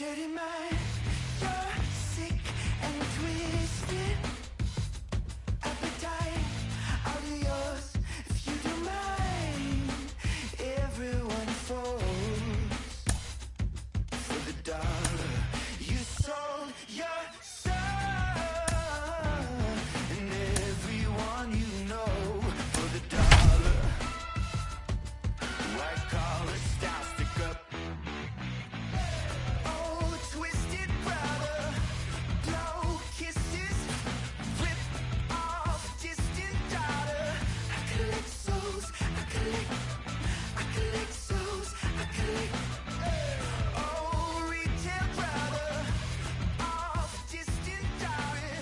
Dirty mind, you're sick and twisted. Appetite, I'll do yours if you do mine. Everyone falls for the dollar. You sold your soul, and everyone you know for the dollar. White collar style, stick up. Oh, twisted brother, blow kisses, rip off distant daughter. I collect souls, I collect souls, I collect. Oh, retail brother, off distant daughter.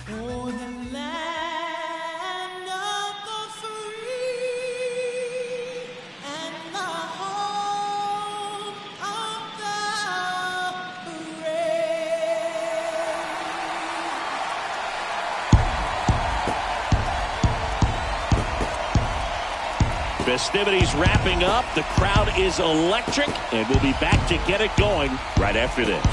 Oh, the land of the free and the home of the brave. Festivities wrapping up. The crowd is electric, and we'll be back to get it going right after this.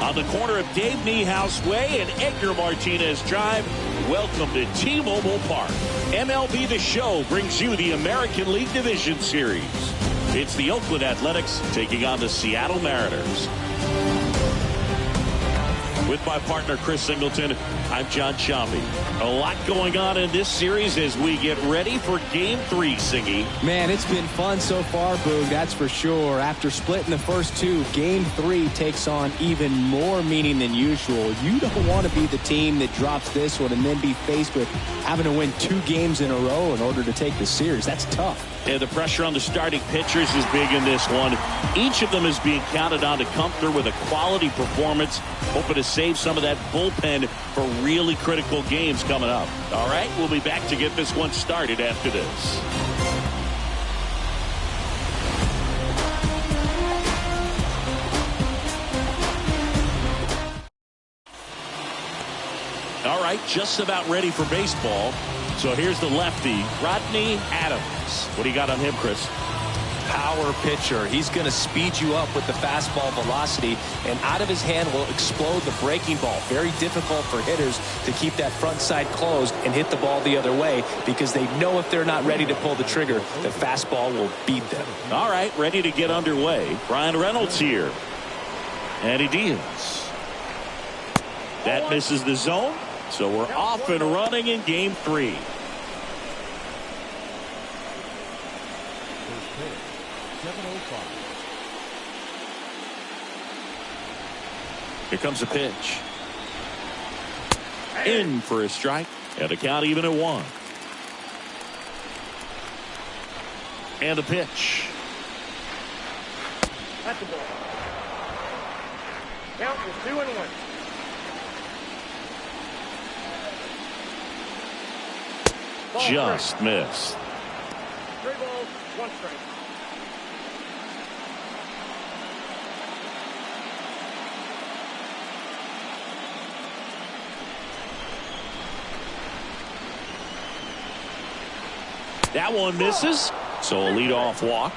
On the corner of Dave Niehaus Way and Edgar Martinez Drive, welcome to T-Mobile Park. MLB The Show brings you the American League Division Series. It's the Oakland Athletics taking on the Seattle Mariners. With my partner, Chris Singleton, I'm John Chambi. A lot going on in this series as we get ready for Game 3, Siggy. Man, it's been fun so far, Boog, that's for sure. After splitting the first two, Game 3 takes on even more meaning than usual. You don't want to be the team that drops this one and then be faced with having to win 2 games in a row in order to take the series. That's tough. And the pressure on the starting pitchers is big in this one. Each of them is being counted on to come through with a quality performance, hoping to save some of that bullpen for really critical games coming up. All right, we'll be back to get this one started after this. All right, just about ready for baseball. So here's the lefty, Rodney Adams. What do you got on him, Chris? Power pitcher. He's going to speed you up with the fastball velocity, and out of his hand will explode the breaking ball. Very difficult for hitters to keep that front side closed and hit the ball the other way, because they know if they're not ready to pull the trigger, the fastball will beat them. All right, ready to get underway. Brian Reynolds here. And he deals. That misses the zone. So we're off and running in Game 3. Here comes a pitch. In for a strike. And the count even at 1. And a pitch. At the ball. Count is 2-1. Just missed. 3 balls, 1 strike. That one misses. So a leadoff walk.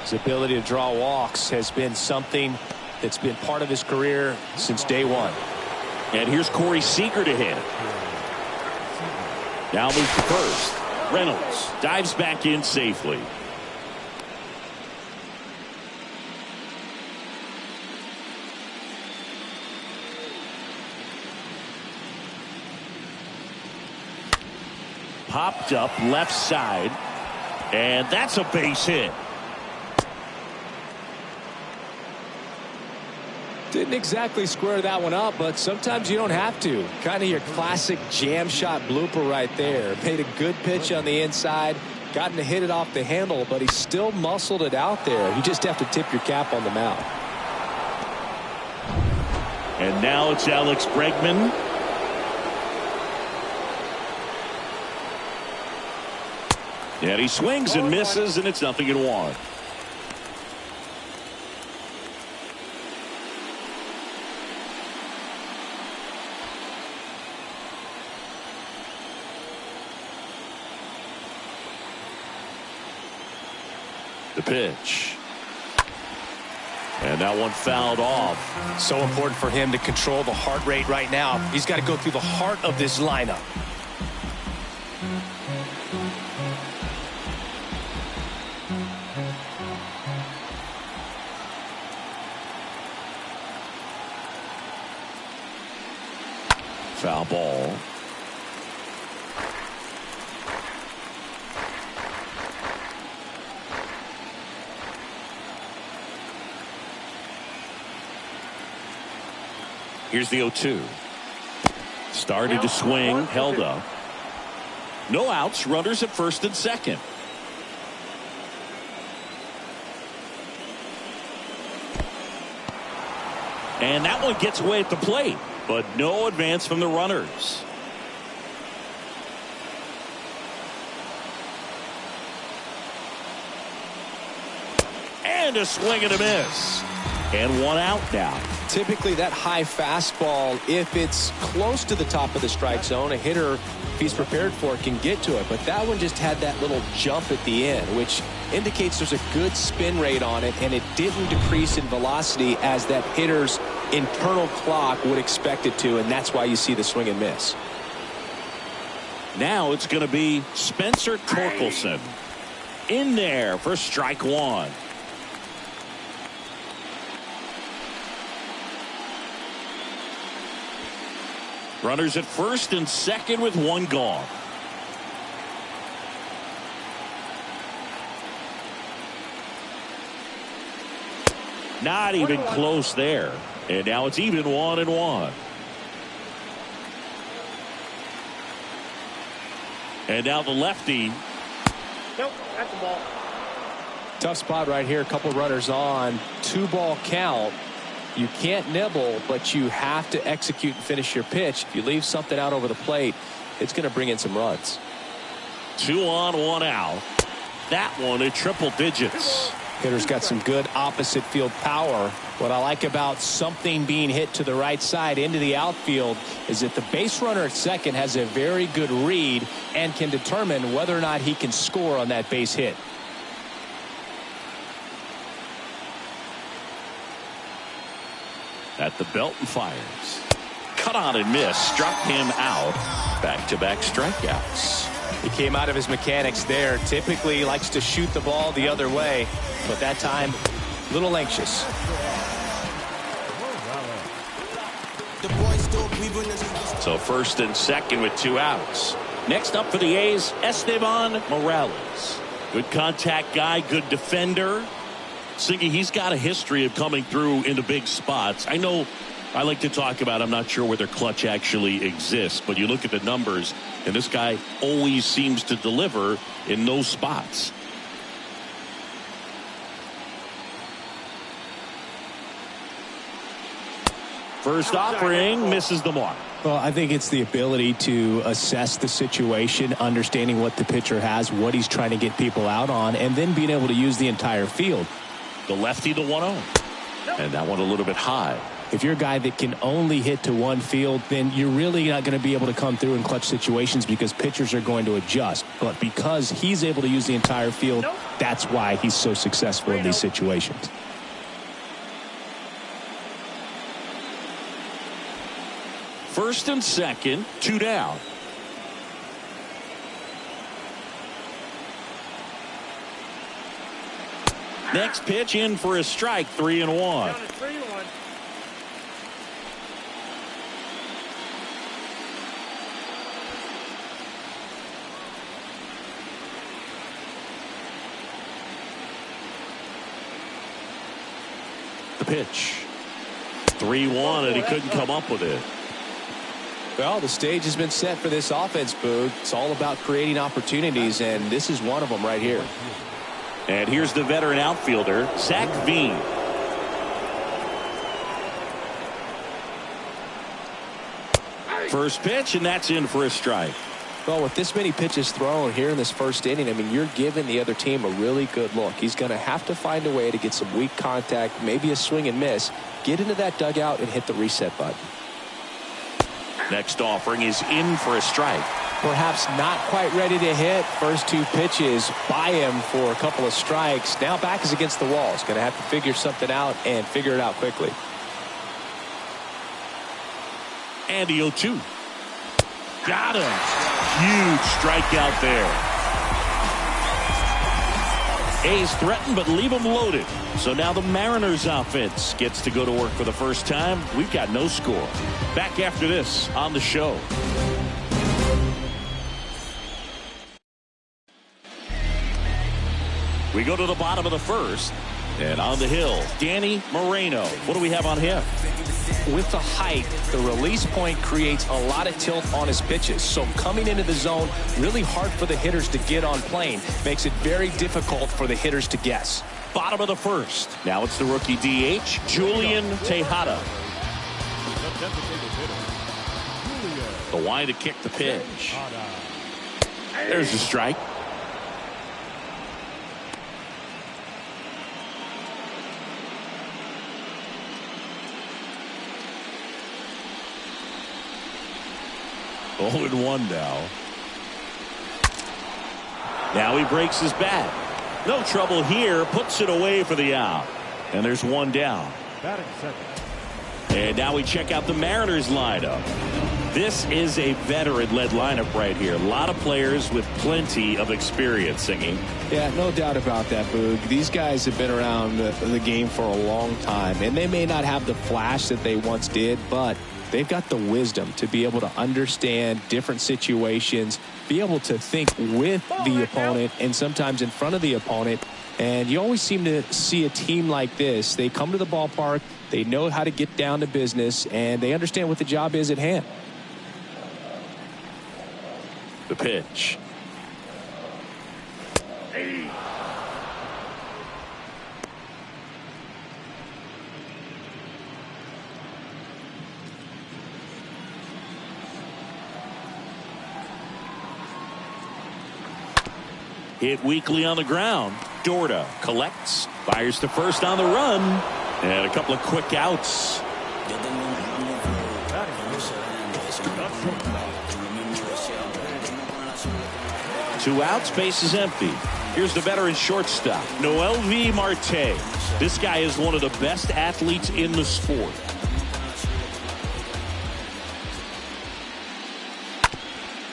His ability to draw walks has been something that's been part of his career since day one. And here's Corey Seager to hit. Now moves to first. Reynolds dives back in safely. Popped up left side. And that's a base hit. Didn't exactly square that one up, but sometimes you don't have to. Kind of your classic jam shot blooper right there. Made a good pitch on the inside, gotten to hit it off the handle, but he still muscled it out there. You just have to tip your cap on the mound. And now it's Alex Bregman. And he swings and misses, and it's 0-1. The pitch. And that one fouled off. So important for him to control the heart rate right now. He's got to go through the heart of this lineup. Foul ball. Here's the 0-2. Started to swing, held up. No outs, runners at first and second. And that one gets away at the plate, but no advance from the runners. And a swing and a miss. And one out now. Typically that high fastball, if it's close to the top of the strike zone, a hitter, if he's prepared for it, can get to it. But that one just had that little jump at the end, which indicates there's a good spin rate on it, and it didn't decrease in velocity as that hitter's internal clock would expect it to, and that's why you see the swing and miss. Now it's going to be Spencer Torkelson in there for strike one. Runners at first and second with one gone. Not even close there. And now it's even 1-1. And now the lefty. Nope, that's the ball. Tough spot right here. A couple runners on. 2-ball count. You can't nibble, but you have to execute and finish your pitch. If you leave something out over the plate, it's going to bring in some runs. 2 on, 1 out. That one at triple digits. Hitter's got some good opposite field power. What I like about something being hit to the right side into the outfield is that the base runner at second has a very good read and can determine whether or not he can score on that base hit. At the belt and fires. Cut on and miss. Struck him out. Back-to-back strikeouts. He came out of his mechanics there. Typically he likes to shoot the ball the other way, but that time a little anxious. So first and second with 2 outs. Next up for the A's, Esteban Morales. Good contact guy, good defender. Siggy, he's got a history of coming through into big spots. I know I like to talk about, I'm not sure where their clutch actually exists, but you look at the numbers, and this guy always seems to deliver in those spots. First offering misses the mark. Well, I think it's the ability to assess the situation, understanding what the pitcher has, what he's trying to get people out on, and then being able to use the entire field. The lefty to 1-0. And that one a little bit high. If you're a guy that can only hit to one field, then you're really not going to be able to come through in clutch situations because pitchers are going to adjust. But because he's able to use the entire field, that's why he's so successful in these situations. First and second, 2 down. Next pitch in for a strike, 3-1. Down to 3-1. The pitch. 3-1, and he couldn't come up with it. Well, the stage has been set for this offense, Boog. It's all about creating opportunities, and this is one of them right here. And here's the veteran outfielder, Zach Veen. First pitch, and that's in for a strike. Well, with this many pitches thrown here in this first inning, I mean, you're giving the other team a really good look. He's going to have to find a way to get some weak contact, maybe a swing and miss, get into that dugout and hit the reset button. Next offering is in for a strike. perhaps not quite ready to hit. First two pitches by him for a couple of strikes. Now back is against the wall. He's going to have to figure something out and figure it out quickly. And the 0-2. Got him. Huge strikeout there. A's threaten, but leave them loaded. So now the Mariners offense gets to go to work for the first time. We've got no score. Back after this on the show. We go to the bottom of the first. And on the hill, Danny Moreno. What do we have on him? With the height, the release point creates a lot of tilt on his pitches. So coming into the zone, really hard for the hitters to get on plane. Makes it very difficult for the hitters to guess. Bottom of the first. Now it's the rookie DH, Julian Tejada. The line to kick the pitch. There's the strike. Oh, 0-1 now. Now he breaks his bat. No trouble here. Puts it away for the out. And there's one down. And now we check out the Mariners lineup. This is a veteran-led lineup right here. A lot of players with plenty of experience singing. Yeah, no doubt about that, Boog. These guys have been around the game for a long time. And they may not have the flash that they once did, but they've got the wisdom to be able to understand different situations, be able to think with the opponent and sometimes in front of the opponent. And you always seem to see a team like this. They come to the ballpark, they know how to get down to business, and they understand what the job is at hand. The pitch. Hit weakly on the ground. Dorda collects, fires to first on the run, and a couple of quick outs. Two outs, base is empty. Here's the veteran shortstop, Noel V. Marte. This guy is one of the best athletes in the sport.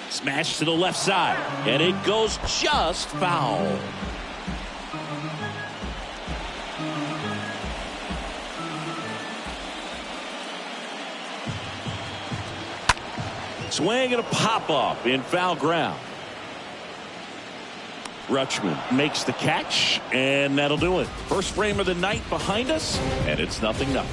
Smash to the left side, and it goes just foul. Swing and a pop-up in foul ground. Rutschman makes the catch, and that'll do it. First frame of the night behind us, and it's 0-0.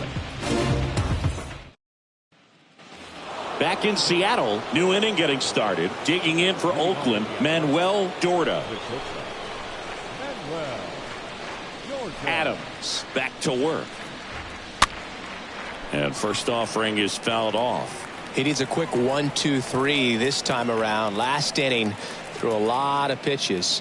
Back in Seattle, new inning getting started. Digging in for Oakland, Manuel Dorda. Adams back to work. And first offering is fouled off. He needs a quick 1-2-3 this time around. Last inning, threw a lot of pitches.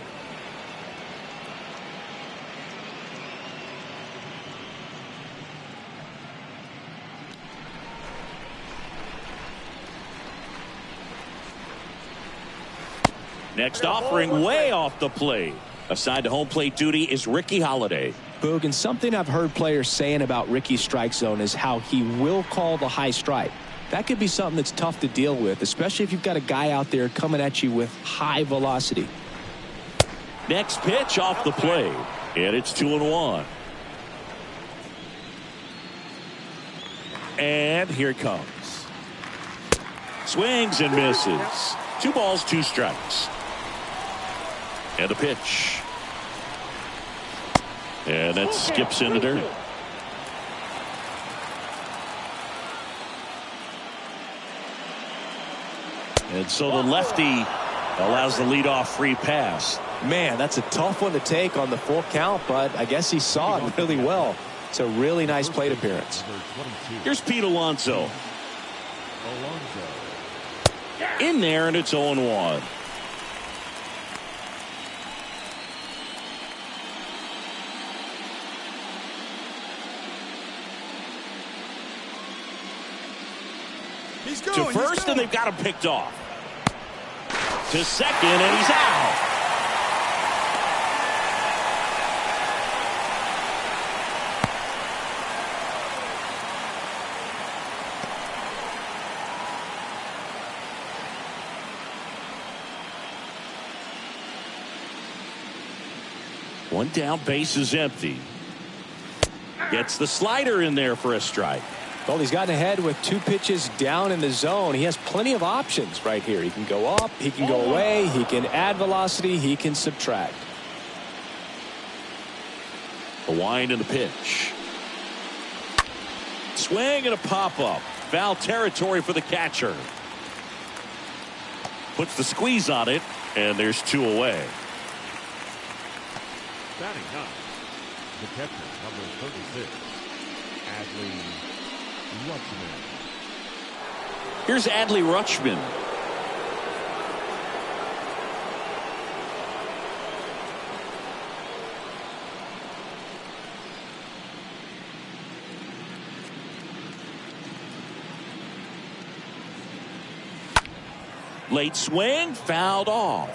Next offering way off the plate. Assigned to home plate duty is Ricky Holiday. Boog, and something I've heard players saying about Ricky's strike zone is how he will call the high strike. That could be something that's tough to deal with, especially if you've got a guy out there coming at you with high velocity. Next pitch off the plate, and it's 2-1. And here it comes. Swings and misses. 2 balls, 2 strikes. And a pitch. And that skips in the dirt. And so the lefty allows the leadoff free pass. Man, that's a tough one to take on the full count, but I guess he saw it really well. It's a really nice plate appearance. Here's Pete Alonso. In there, and it's 0-1. To first, and they've got him picked off. to second, and he's out. One down, base is empty. Gets the slider in there for a strike. Well, he's gotten ahead with 2 pitches down in the zone. He has plenty of options right here. He can go up, he can go away, he can add velocity, he can subtract. The wind and the pitch. Swing and a pop-up. Foul territory for the catcher. Puts the squeeze on it, and there's 2 away. Batting up, the catcher, number 36, Adley Rutschman. Here's Adley Rutschman. Late swing, fouled off.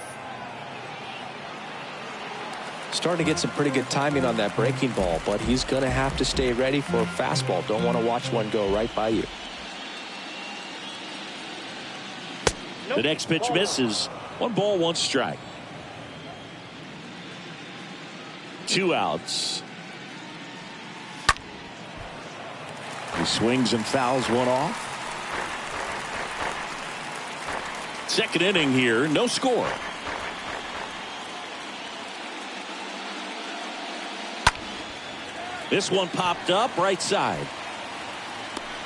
Starting to get some pretty good timing on that breaking ball, but he's going to have to stay ready for a fastball. Don't want to watch one go right by you. The next pitch misses. 1 ball, 1 strike. 2 outs. He swings and fouls one off. Second inning here, no score. This one popped up right side.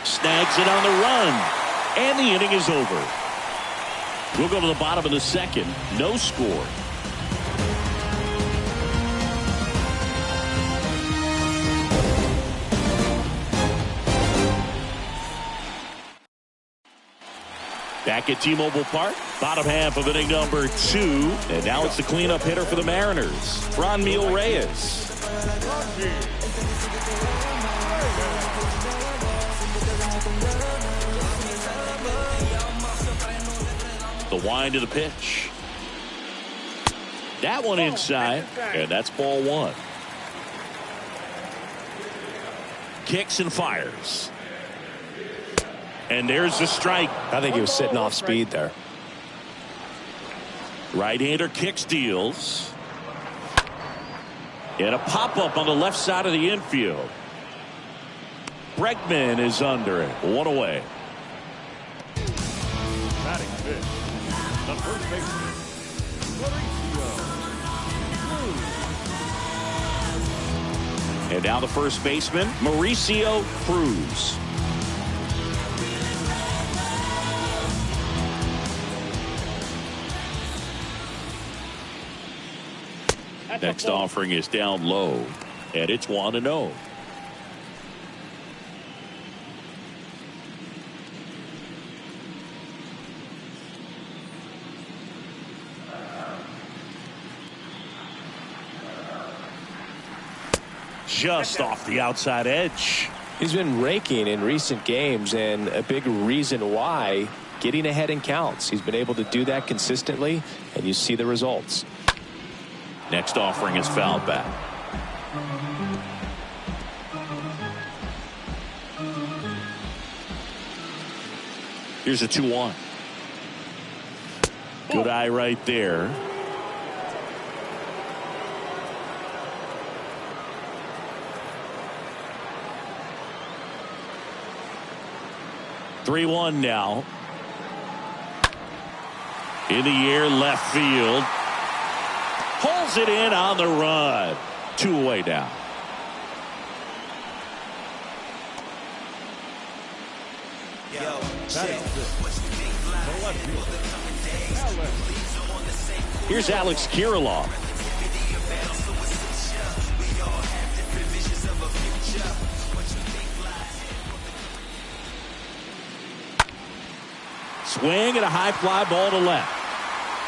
Snags it on the run. And the inning is over. We'll go to the bottom of the second. No score. Back at T-Mobile Park, bottom half of inning number 2. And now it's the cleanup hitter for the Mariners, Franmil Reyes. The wind of the pitch. That one inside, and that's ball 1. Kicks and fires. And there's the strike. I think he was sitting off speed there. Right-hander kicks, deals. And a pop-up on the left side of the infield. Bregman is under it. 1 away. Batting fifth, the first baseman, Mauricio. And now the first baseman, Mauricio Cruz. Next offering is down low, and it's 1-0. Just off the outside edge. He's been raking in recent games, and a big reason why, getting ahead in counts. He's been able to do that consistently, and you see the results. Next offering is fouled back. Here's a 2-1. Good eye right there. (3-1) now. In the air, left field. Pulls it in on the run. 2 away now. Here's Alex Kirilloff. Swing and a high fly ball to left.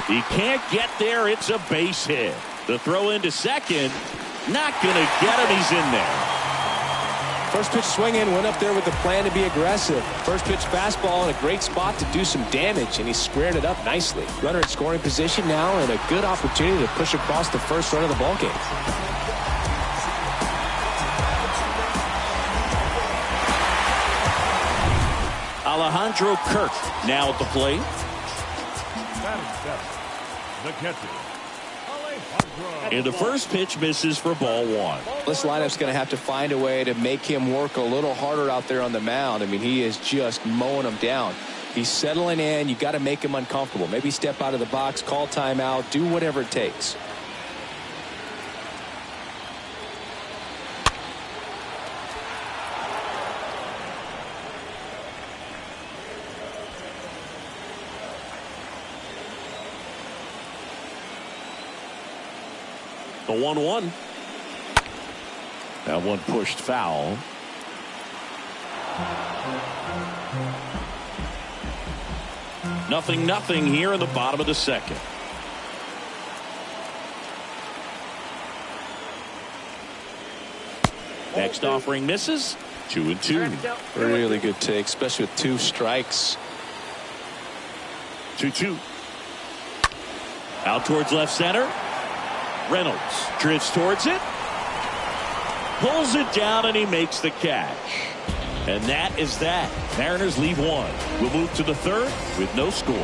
He can't get there. It's a base hit. The throw into second. Not going to get him. He's in there. First pitch swinging, went up there with the plan to be aggressive. First pitch fastball in a great spot to do some damage, and he squared it up nicely. Runner in scoring position now, and a good opportunity to push across the first run of the ballgame. Alejandro Kirk now at the plate. Batting seventh, the catcher, Alejandro. And the first pitch misses for ball one. This lineup's going to have to find a way to make him work a little harder out there on the mound. I mean, he is just mowing them down. He's settling in. You got to make him uncomfortable. Maybe step out of the box, call timeout, do whatever it takes. The 1-1. That one pushed foul. Nothing here in the bottom of the second. Next offering misses. 2-2. Really good take, especially with 2 strikes. 2-2. Out towards left center. Reynolds drifts towards it. Pulls it down, and he makes the catch. And that is that. Mariners leave 1. We'll move to the third with no score.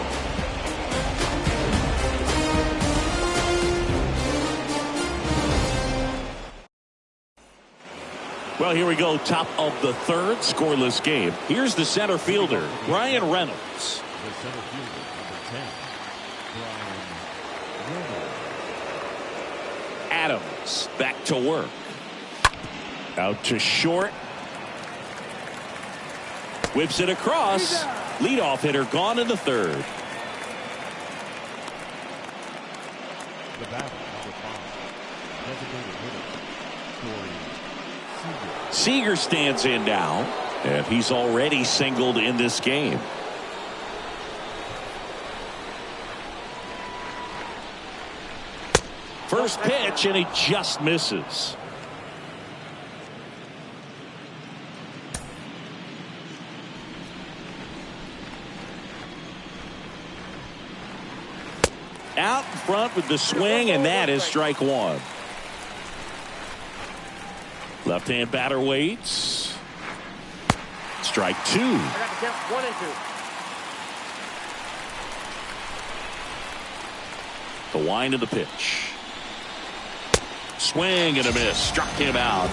Well, here we go. Top of the third, scoreless game. Here's the center fielder, Brian Reynolds. The center fielder, number 10, Brian Reynolds. Adams back to work. Out to short. Whips it across. Leadoff hitter gone in the third. The batter, number 5, designated hitter, Corey Seager stands in now, and he's already singled in this game. First pitch, and he just misses. Out in front with the swing, and that is strike 1. Left-hand batter waits. Strike 2. I got the count 1 and 2. The wind of the pitch. Swing and a miss. Struck him out.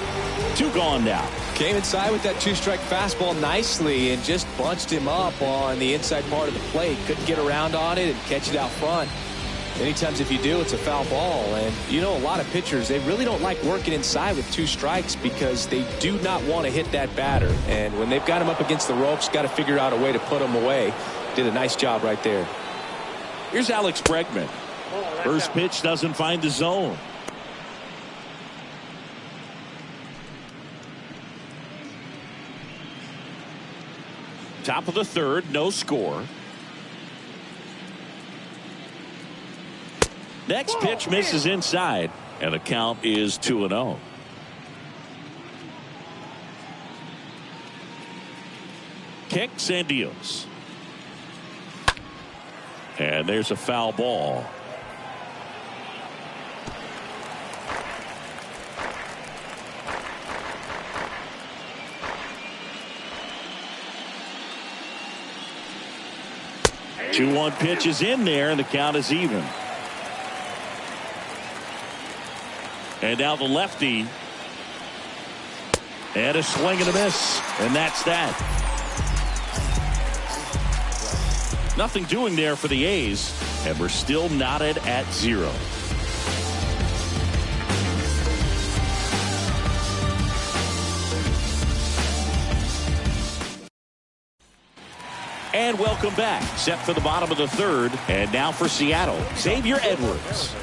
2 gone now. Came inside with that 2-strike fastball nicely and just bunched him up on the inside part of the plate. Couldn't get around on it and catch it out front. Many times if you do, it's a foul ball. And you know, a lot of pitchers, they really don't like working inside with 2 strikes because they do not want to hit that batter. And when they've got him up against the ropes, got to figure out a way to put him away. Did a nice job right there. Here's Alex Bregman. First pitch doesn't find the zone. Top of the third, no score. Next pitch misses inside, and the count is 2-0. Kicks and deals. And there's a foul ball. The 2-1 pitch is in there, and the count is even. And now the lefty. And a swing and a miss. And that's that. Nothing doing there for the A's. And we're still knotted at 0. And welcome back. Set for the bottom of the third. And now for Seattle, Xavier Edwards.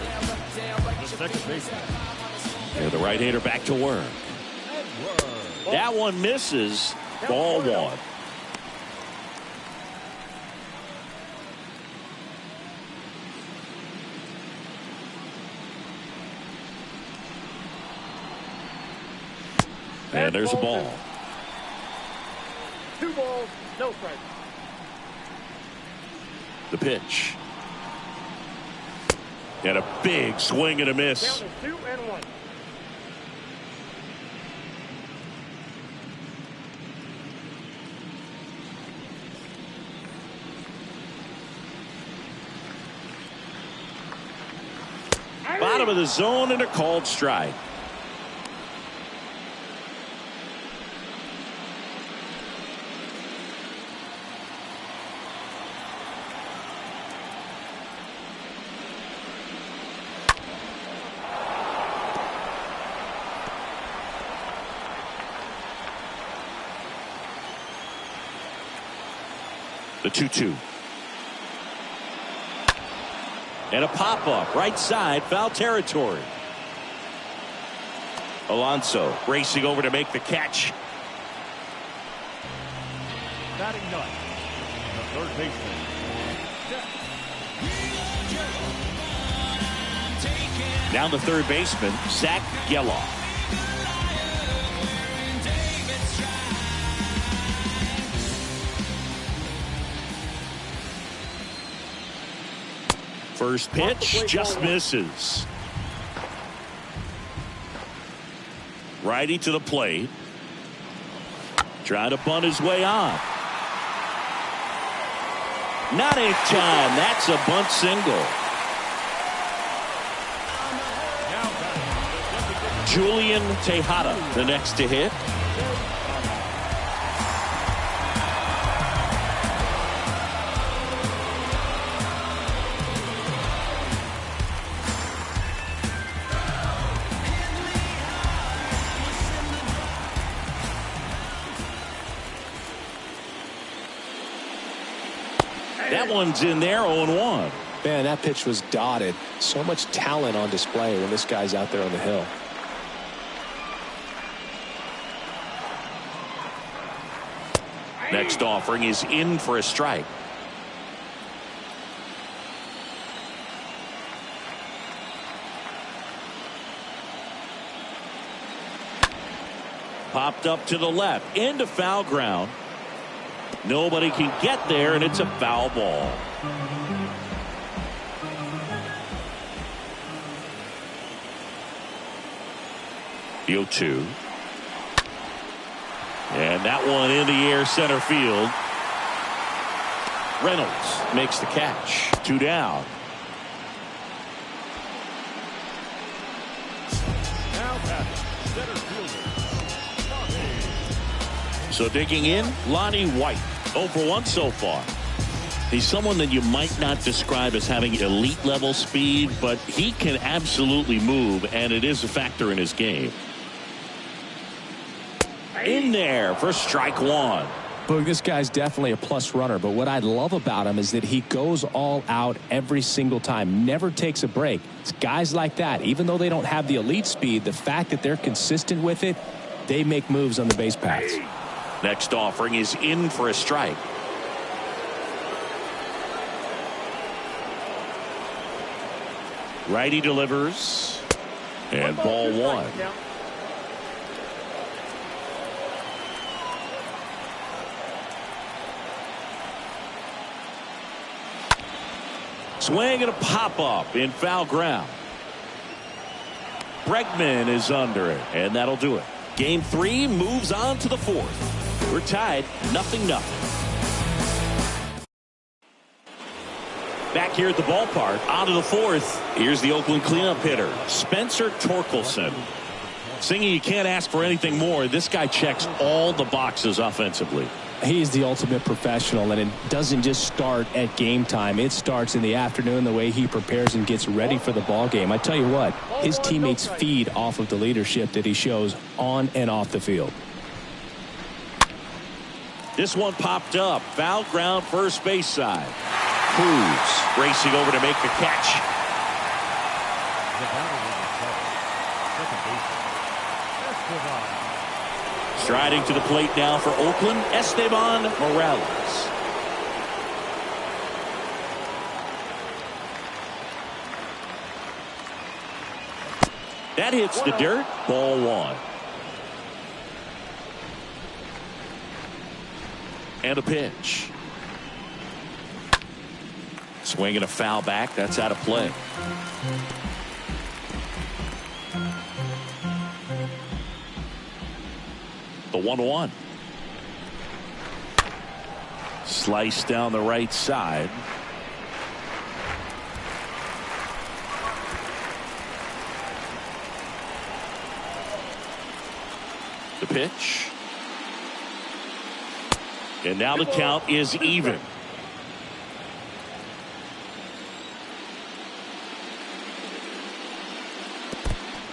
The second baseman, And the right-hander back to work. That one misses. Ball 1. And there's a ball. 2 balls, no strikes. The pitch. And a big swing and a miss. Down to 2-1. Bottom of the zone and a called strike. The 2-2. And a pop-up right side, foul territory. Alonso racing over to make the catch. Batting ninth, the third baseman. Down the third baseman, Zach Geloff. First pitch just misses. Righty to the plate. Trying to bunt his way on. Not in time. That's a bunt single. Julian Tejada, the next to hit. That one's in there, 0-1. Man, that pitch was dotted. So much talent on display when this guy's out there on the hill. Next offering is in for a strike. Popped up to the left, into foul ground. Nobody can get there, and it's a foul ball. The 0-2. And that one in the air center field. Reynolds makes the catch. 2 down. Now batting, center fielder. So digging in, Lonnie White. 0 for 1 so far. He's someone that you might not describe as having elite level speed, but he can absolutely move, and it is a factor in his game. In there for strike 1. Boog, this guy's definitely a plus runner, but what I love about him is that he goes all out every single time, never takes a break. It's guys like that, even though they don't have the elite speed, the fact that they're consistent with it, they make moves on the base paths. Next offering is in for a strike. Righty delivers. And ball 1. Swing and a pop-up in foul ground. Bregman is under it, and that'll do it. Game 3 moves on to the 4th. We're tied 0-0. Back here at the ballpark, on to the 4th. Here's the Oakland cleanup hitter, Spencer Torkelson. Singy, you can't ask for anything more. This guy checks all the boxes offensively. He's the ultimate professional, and it doesn't just start at game time. It starts in the afternoon, the way he prepares and gets ready for the ball game. I tell you what, his teammates feed off of the leadership that he shows on and off the field. This one popped up. Foul ground, first base side. Cruz racing over to make the catch. The batter on the second baseman, Esteban. Striding to the plate now for Oakland, Esteban Morales. That hits the dirt. Ball 1. And a pitch. Swing and a foul back. That's out of play. The 1-1. Slice down the right side. The pitch. And now the count is even.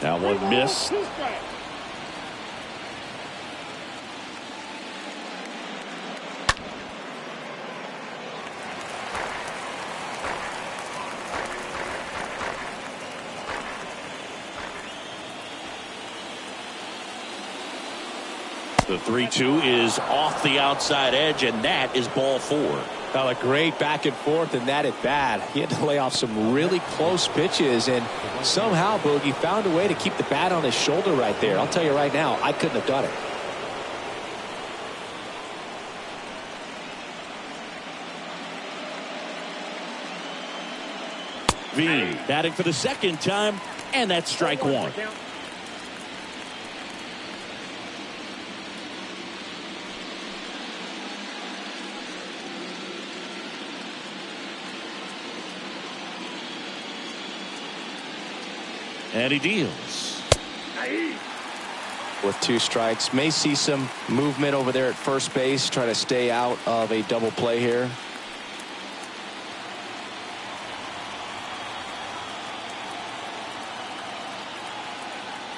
That one missed. The 3-2 is off the outside edge, and that is ball 4. Well, a great back and forth in that at bat. He had to lay off some really close pitches, and somehow Boogie found a way to keep the bat on his shoulder right there. I'll tell you right now, I couldn't have done it. V batting for the second time, and that's strike 1. And he deals. With 2 strikes, may see some movement over there at first base, try to stay out of a double play here.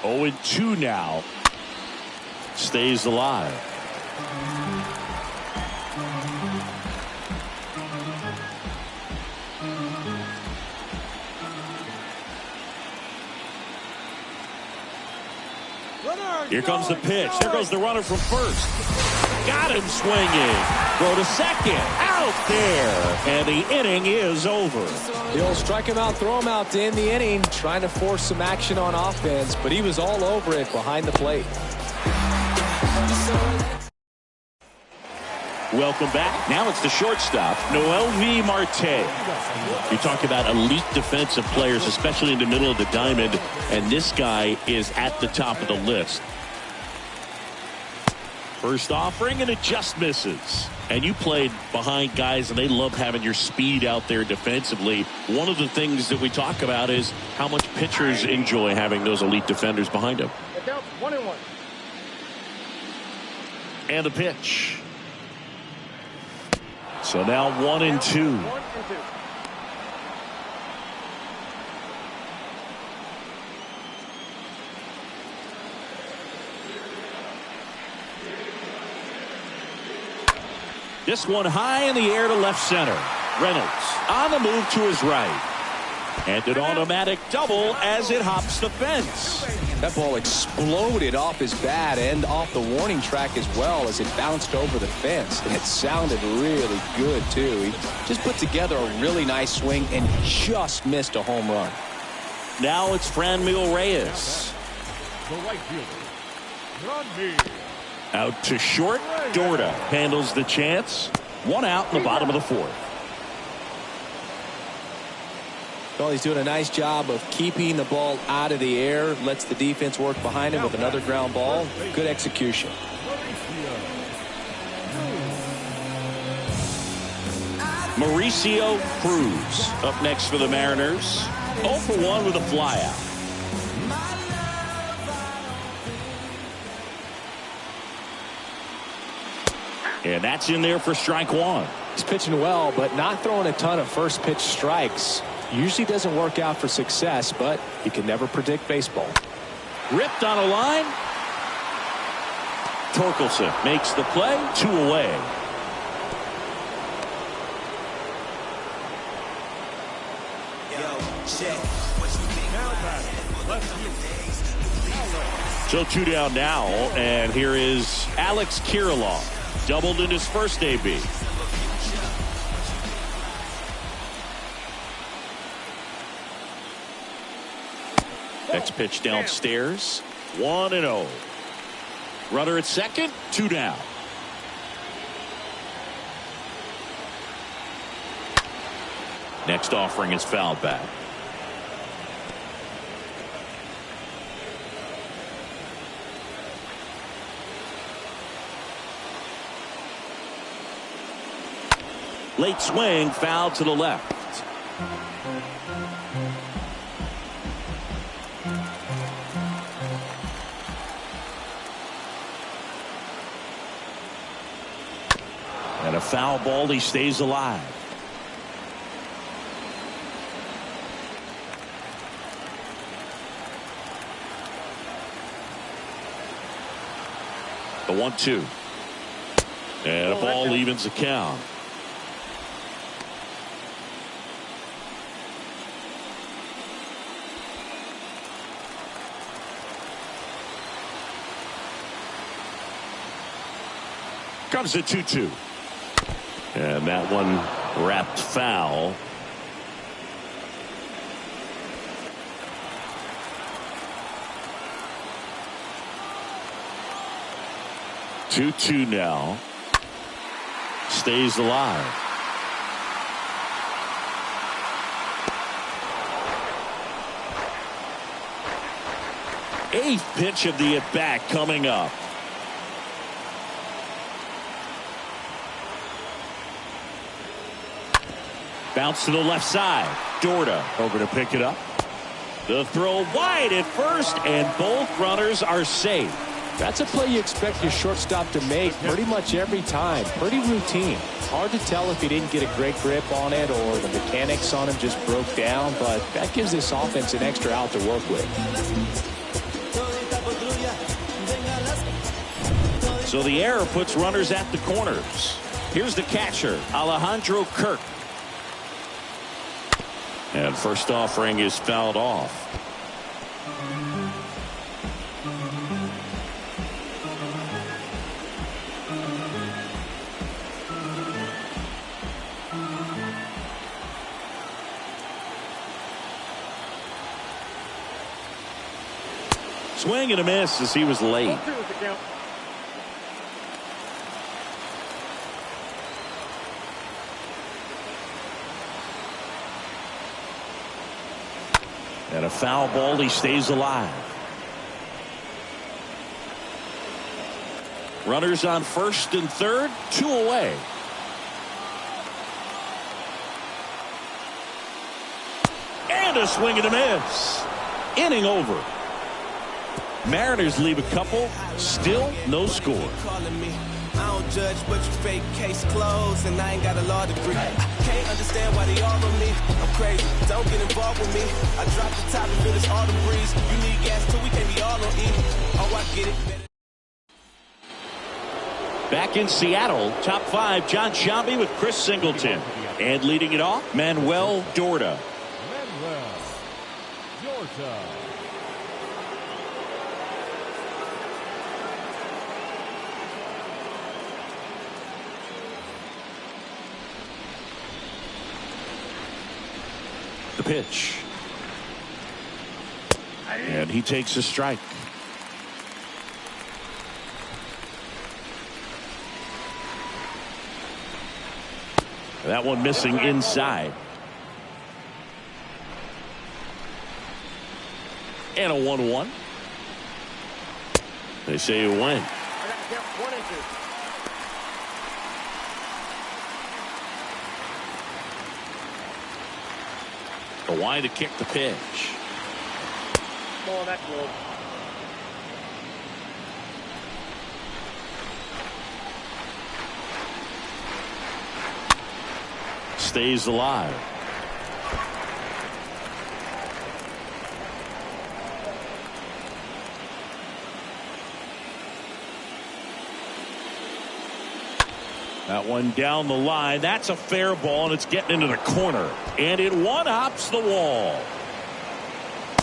Oh, and 2 now. Stays alive. Here comes the pitch. There goes the runner from first. Got him swinging. Throw to second. Out there. And the inning is over. The old strike him out, throw him out to end the inning, trying to force some action on offense, but he was all over it behind the plate. Welcome back. Now it's the shortstop, Noel V. Marte. You talk about elite defensive players, especially in the middle of the diamond, and this guy is at the top of the list. First offering, and it just misses. And you played behind guys, and they love having your speed out there defensively. One of the things that we talk about is how much pitchers enjoy having those elite defenders behind them. 1-1. And a pitch. So now 1-2. This one high in the air to left center. Reynolds on the move to his right. And an automatic double as it hops the fence. That ball exploded off his bat and off the warning track as well as it bounced over the fence. And it sounded really good, too. He just put together a really nice swing and just missed a home run. Now it's Franmil Reyes. The right fielder, Franmil. Out to short. Dorda handles the chance. 1 out in the bottom of the 4th. Well, he's doing a nice job of keeping the ball out of the air. Lets the defense work behind him with another ground ball. Good execution. Mauricio Cruz up next for the Mariners. 0 for 1 with a flyout. And that's in there for strike 1. He's pitching well, but not throwing a ton of first pitch strikes. Usually doesn't work out for success, but you can never predict baseball. Ripped on a line. Torkelson makes the play. 2 away. So 2 down now, and here is Alex Kirilloff. Doubled in his first AB. Next pitch downstairs. 1-0. Runner at second. 2 down. Next offering is fouled back. Late swing, foul to the left. And a foul ball, he stays alive. The 1-2. And a ball evens the count. Comes the 2-2. And that one wrapped foul. Two now. Stays alive. Eighth pitch of the at-bat coming up. Bounce to the left side. Dorda over to pick it up. The throw wide at first, and both runners are safe. That's a play you expect your shortstop to make pretty much every time. Pretty routine. Hard to tell if he didn't get a great grip on it or the mechanics on him just broke down, but that gives this offense an extra out to work with. So the error puts runners at the corners. Here's the catcher, Alejandro Kirk. And first offering is fouled off. Swing and a miss as he was late. And a foul ball, he stays alive. Runners on first and third, 2 away. And a swing and a miss. Inning over. Mariners leave a couple, still no score. I don't judge, but you fake case closed, and I ain't got a law degree. I can't understand why they all on me. I'm crazy, don't get involved with me. I drop the top and feel this autumn breeze. You need gas too, we can't be all on E. Oh, I get it. Back in Seattle, top 5, John Sciambi with Chris Singleton. And leading it off, Manuel Dorda. Manuel Dorda. The pitch. And he takes a strike. That one missing inside. And a 1-1. They say a win. The wide to kick the pitch. Ball that close. Stays alive. That one down the line. That's a fair ball, and it's getting into the corner. And it one-hops the wall.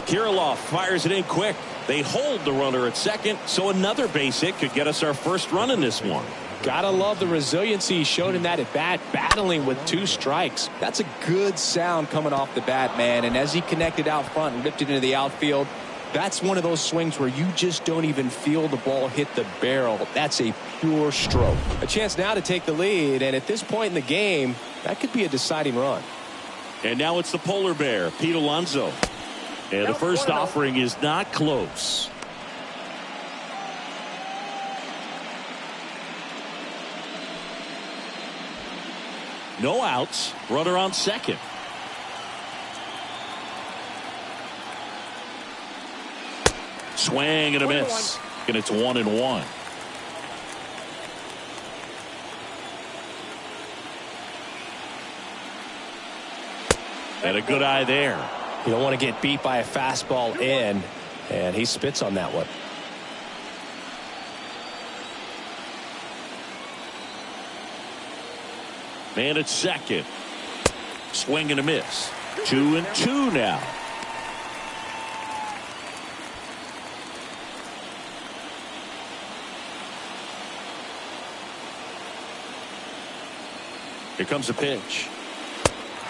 Kirilloff fires it in quick. They hold the runner at second, so another base hit could get us our first run in this one. Gotta love the resiliency he showed in that at bat, battling with 2 strikes. That's a good sound coming off the bat, man. And as he connected out front and ripped it into the outfield, that's one of those swings where you just don't even feel the ball hit the barrel. That's a pure stroke. A chance now to take the lead, and at this point in the game, that could be a deciding run. And now it's the polar bear, Pete Alonso. And the first offering is not close. No outs. Runner on second. Swing and a miss. And it's 1-1. And a good eye there. You don't want to get beat by a fastball in, and he spits on that one. Man at second. Swing and a miss. 2-2 now. Here comes a pitch.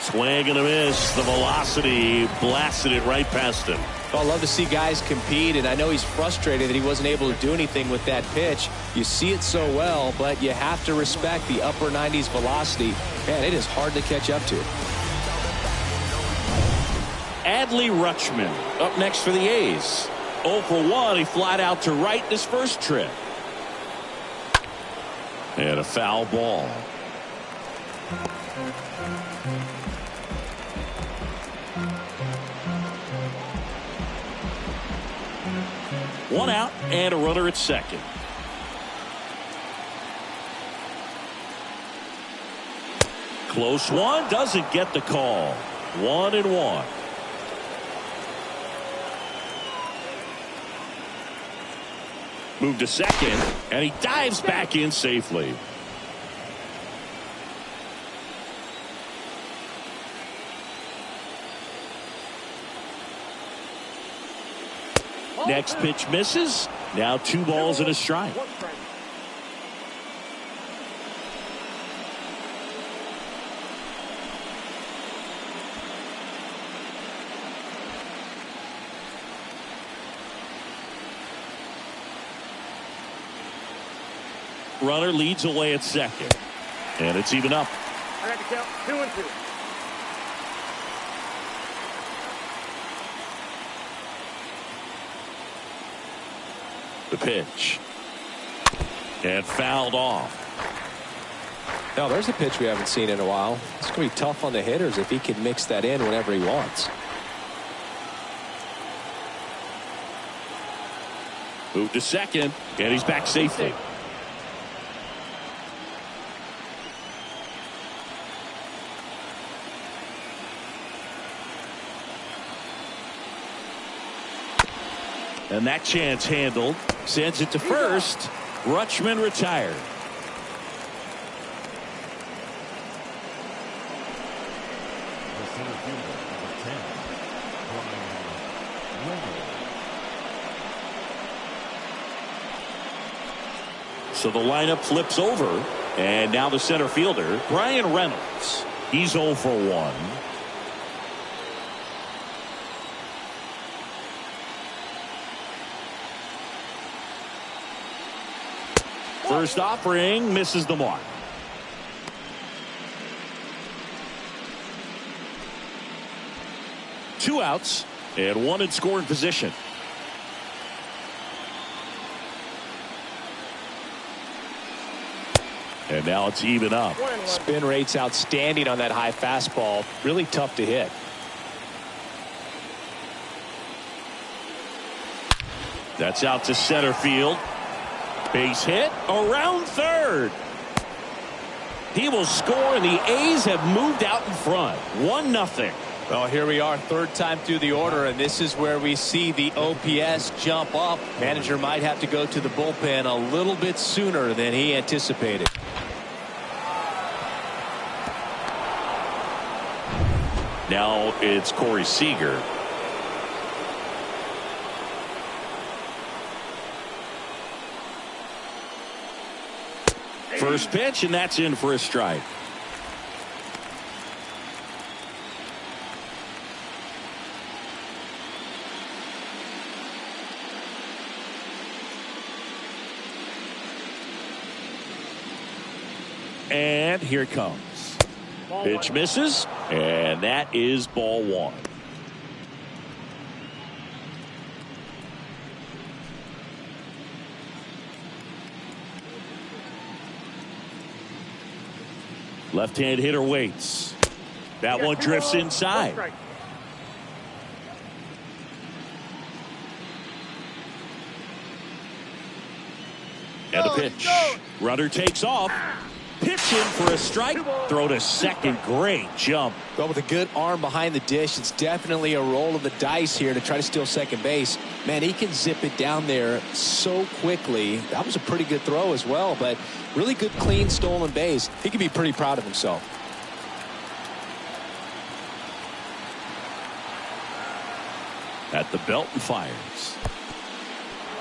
Swing and a miss. The velocity blasted it right past him. Well, I love to see guys compete, and I know he's frustrated that he wasn't able to do anything with that pitch. You see it so well, but you have to respect the upper 90s velocity. Man, it is hard to catch up to. Adley Rutschman up next for the A's. 0 for 1. He flied out to right in his first trip. And a foul ball. One out and a runner at second. Close one, doesn't get the call. 1-1. Move to second, and he dives back in safely. Next pitch misses. Now 2 balls and a strike. Runner leads away at second. And it's even up. I got to count 2-2. The pitch. And fouled off. Now, there's a pitch we haven't seen in a while. It's going to be tough on the hitters if he can mix that in whenever he wants. Move to second, and he's back safely. And that chance handled. Sends it to first. Rutschman retired. The center fielder, number 10, Brian Reynolds. So the lineup flips over. And now the center fielder, Brian Reynolds. He's 0 for 1. First offering misses the mark. Two outs and one in scoring position. And now it's even up. Spin rate's outstanding on that high fastball. Really tough to hit. That's out to center field. Base hit around third. He will score, and the A's have moved out in front. 1-0. Well, here we are, third time through the order, and this is where we see the OPS jump up. Manager might have to go to the bullpen a little bit sooner than he anticipated. Now it's Corey Seager. First pitch, and that's in for a strike. And here it comes. Pitch misses. And that is ball one. Left-hand hitter waits. That one drifts inside. And a pitch. Runner takes off. Pitch in for a strike. Throw to second. Great jump. Well, with a good arm behind the dish, it's definitely a roll of the dice here to try to steal second base. Man, he can zip it down there so quickly. That was a pretty good throw as well, but really good, clean, stolen base. He can be pretty proud of himself. At the belt and fires.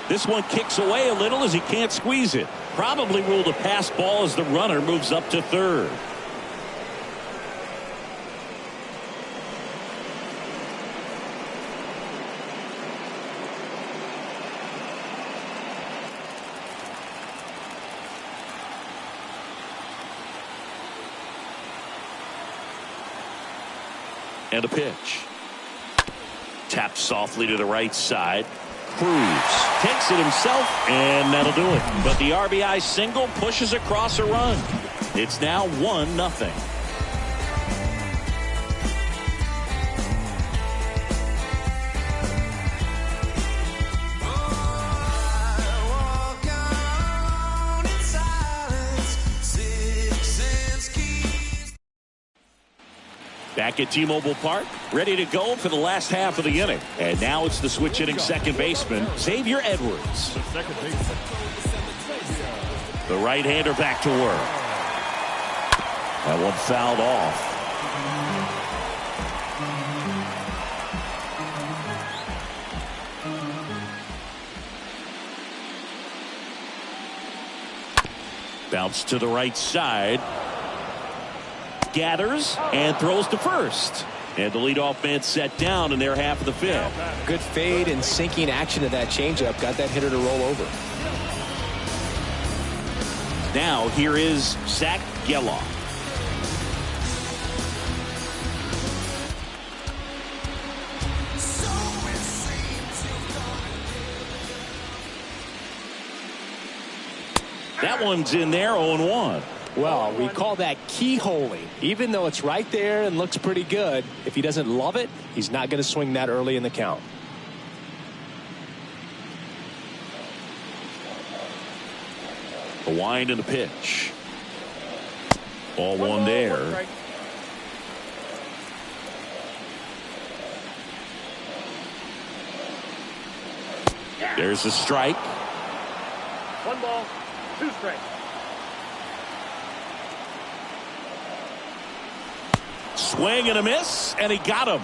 This one kicks away a little as he can't squeeze it. Probably ruled a pass ball as the runner moves up to third. And a pitch. Taps softly to the right side. Cruz takes it himself, and that'll do it. But the RBI single pushes across a run. It's now 1-0. Back at T-Mobile Park, ready to go for the last half of the inning. And now it's the switch-hitting second baseman, Xavier Edwards. The right-hander back to work. That one fouled off. Bounce to the right side. Gathers and throws to first. And the leadoff man set down in their half of the fifth. Good fade and sinking action of that changeup. Got that hitter to roll over. Now here is Zach Geloff. That one's in there, 0-1. Well, we call that keyholing. Even though it's right there and looks pretty good, if he doesn't love it, he's not going to swing that early in the count. A wind and a pitch. Ball one there. There's a strike. 1 ball, 2 strikes. Swing and a miss, and he got him.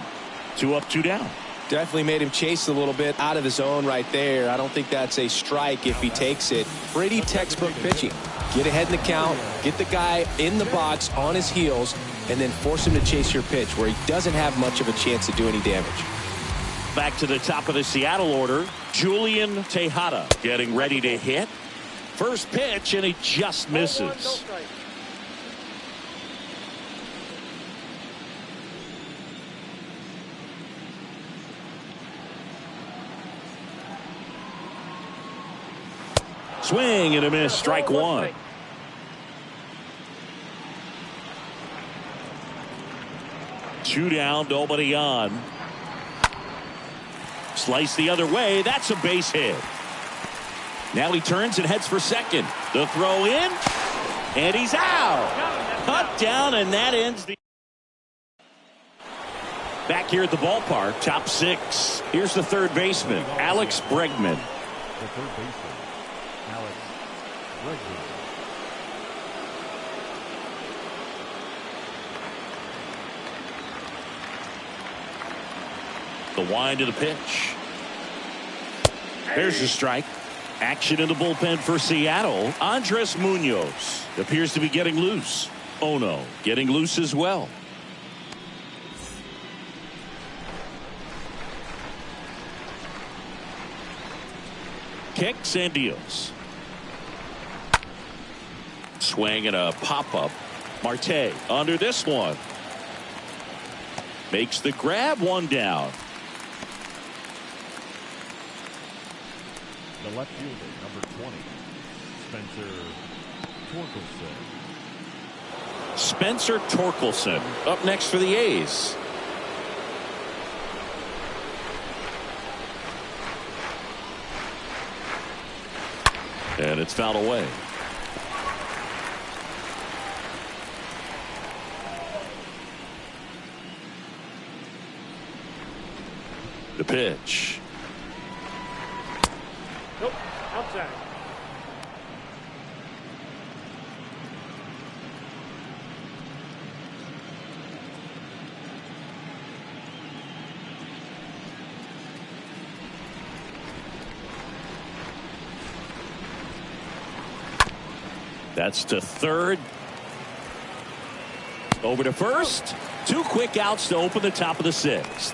2 up, 2 down. Definitely made him chase a little bit out of his zone right there. I don't think that's a strike if he takes it. Pretty textbook pitching. Get ahead in the count, get the guy in the box on his heels, and then force him to chase your pitch where he doesn't have much of a chance to do any damage. Back to the top of the Seattle order, Julian Tejada getting ready to hit. First pitch, and he just misses. Swing and a miss, strike one. Two down, nobody on. Slice the other way, that's a base hit. Now he turns and heads for second. The throw in, and he's out. Cut down, and that ends the... Back here at the ballpark, top 6. Here's the third baseman, Alex Bregman. The third baseman, Alex Bregman. The wind of the pitch. There's the strike. Action in the bullpen for Seattle. Andres Munoz appears to be getting loose. Oh no, getting loose as well. Kicks and deals. Swing and a pop-up. Marte under this one. Makes the grab, one down. The left fielder, number 20, Spencer Torkelson. Spencer Torkelson up next for the A's. And it's fouled away. The pitch. Nope, outside. That's to third. Over to first. 2 quick outs to open the top of the 6th.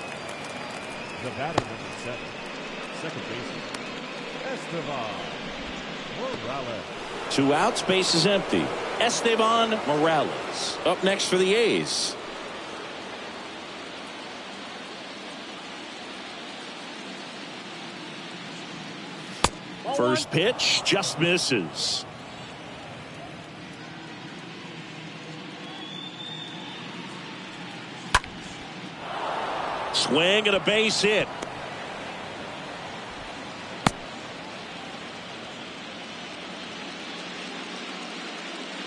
The batter, number 7, second baseman, Esteban Morales. 2 outs, base is empty. Esteban Morales up next for the A's. First pitch just misses. Swing and a base hit.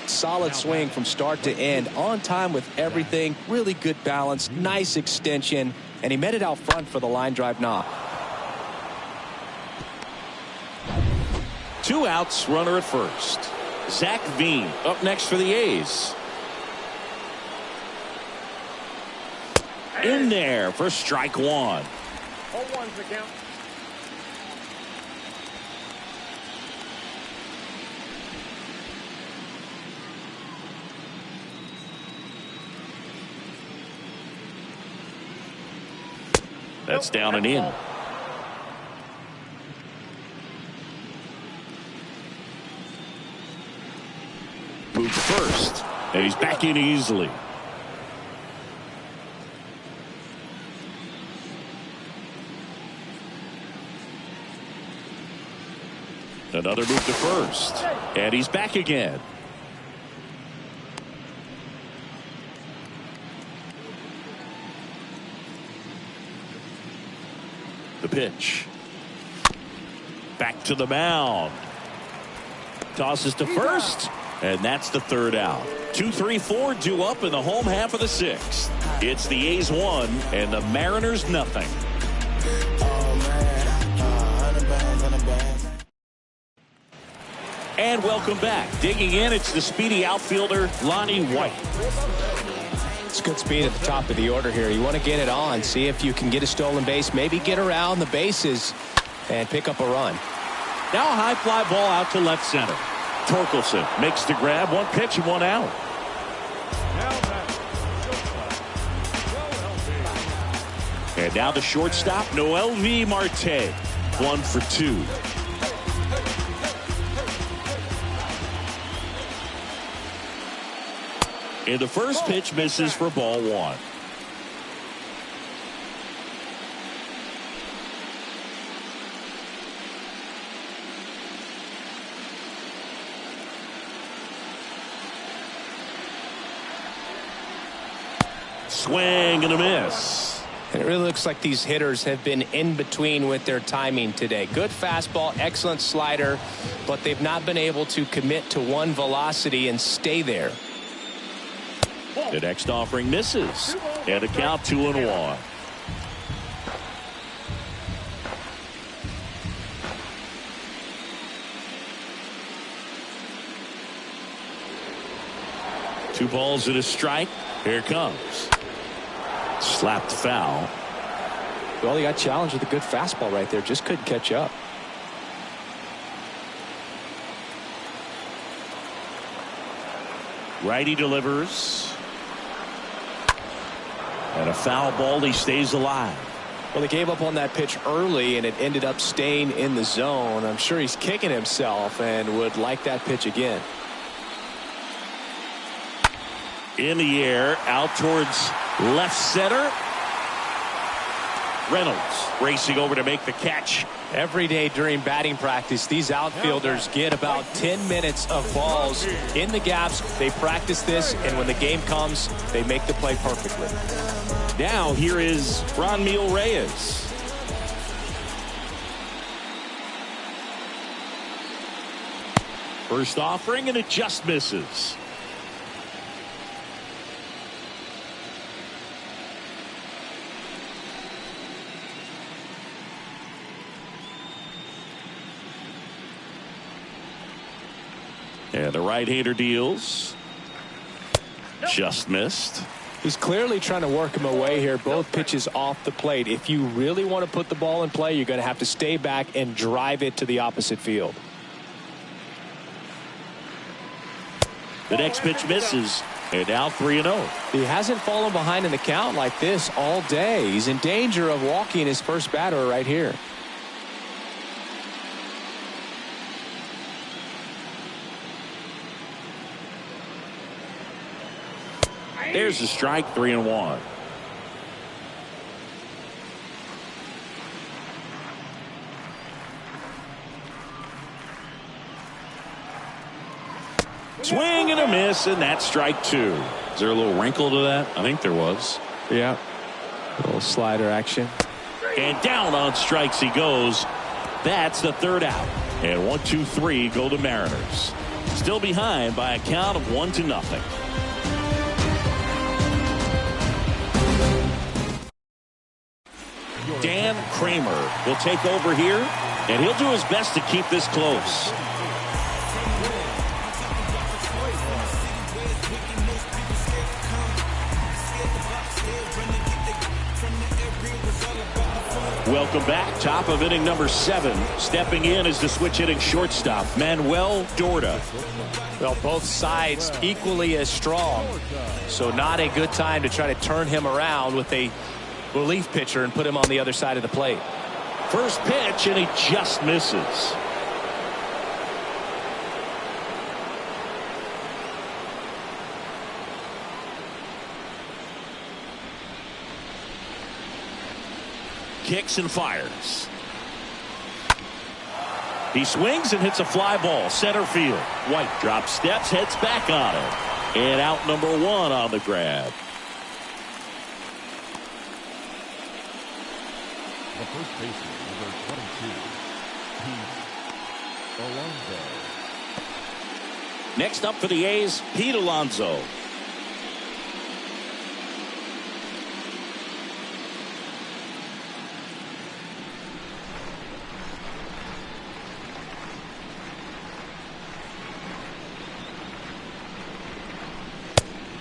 Solid swing from start to end, on time with everything, really good balance, nice extension, and he met it out front for the line drive knock. 2 outs, runner at first. Zach Veen up next for the A's. In there for strike 1. 0-1's the count. That's down and in. Moved first, and he's back in easily. Another move to first, and he's back again. The pitch. Back to the mound. Tosses to first, and that's the 3rd out. 2, 3, 4 due up in the home half of the 6th. It's the A's 1 and the Mariners nothing. And welcome back. Digging in, it's the speedy outfielder, Lonnie White. It's good speed at the top of the order here. You want to get it on, see if you can get a stolen base, maybe get around the bases and pick up a run. Now a high fly ball out to left center. Torkelson makes the grab, 1 pitch and 1 out. And now the shortstop, Noel V. Marte, 1 for 2. And the first pitch misses for ball 1. Swing and a miss. And it really looks like these hitters have been in between with their timing today. Good fastball, excellent slider, but they've not been able to commit to one velocity and stay there. The next offering misses, and a count 2-1. Two balls and a strike. Here it comes. Slapped foul. Well, he got challenged with a good fastball right there. Just couldn't catch up. Righty delivers. And a foul ball. He stays alive. Well, they gave up on that pitch early, and it ended up staying in the zone. I'm sure he's kicking himself and would like that pitch again. In the air, out towards left center. Reynolds racing over to make the catch. Every day during batting practice, these outfielders get about 10 minutes of balls in the gaps. They practice this, and when the game comes, they make the play perfectly. Now here is Franmil Reyes. First offering, and it just misses. And the right-hander deals. Just missed. He's clearly trying to work him away here. Both pitches off the plate. If you really want to put the ball in play, you're going to have to stay back and drive it to the opposite field. The next pitch misses. And now 3-0. He hasn't fallen behind in the count like this all day. He's in danger of walking his first batter right here. There's the strike, 3-1. Swing and a miss, and that's strike 2. Is there a little wrinkle to that? I think there was. Yeah. A little slider action. And down on strikes he goes. That's the third out. And 1-2-3 go to Mariners. Still behind by a count of 1-0. Dan Kramer will take over here, and he'll do his best to keep this close. Welcome back. Top of inning number 7. Stepping in is the switch hitting shortstop, Manuel Dorda. Well, both sides equally as strong, so not a good time to try to turn him around with a relief pitcher and put him on the other side of the plate. First pitch, and he just misses. Kicks and fires. He swings and hits a fly ball center field. White drops steps, heads back on it, and out number 1 on the grab. The first baseman, number 22, Pete Alonso. Next up for the A's, Pete Alonso.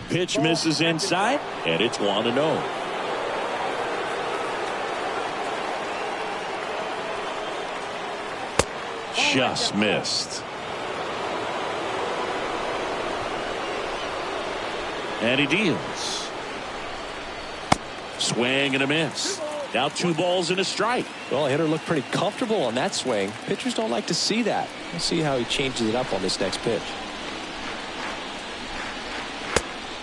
Pitch misses inside, and it's 1-0. Just missed. And he deals. Swing and a miss. Now 2 balls and a strike. Well, hitter looked pretty comfortable on that swing. Pitchers don't like to see that. We'll see how he changes it up on this next pitch.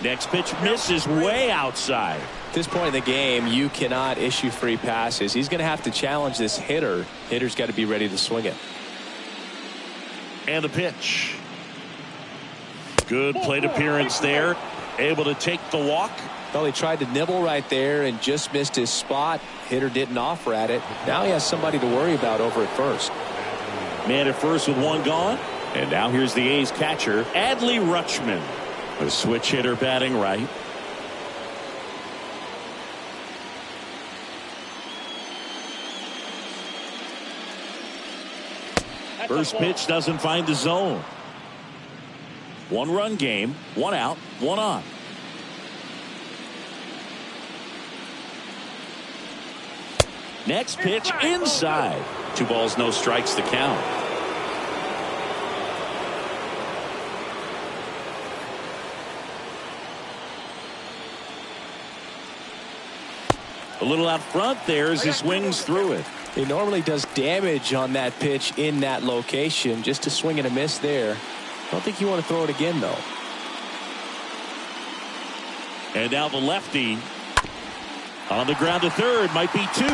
Next pitch misses way outside. At this point in the game, you cannot issue free passes. He's going to have to challenge this hitter. Hitter's got to be ready to swing it. And the pitch. Good plate appearance there. Able to take the walk. Well, he tried to nibble right there and just missed his spot. Hitter didn't offer at it. Now he has somebody to worry about over at first. Man at first with 1 gone. And now here's the A's catcher, Adley Rutschman. A switch hitter batting right. First pitch doesn't find the zone. 1-run game, 1 out, 1 on. Next pitch inside. 2 balls, no strikes to count. A little out front there as he swings through it. He normally does damage on that pitch in that location. Just a swing and a miss there. Don't think you want to throw it again, though. And now the lefty On the ground to third, might be 2.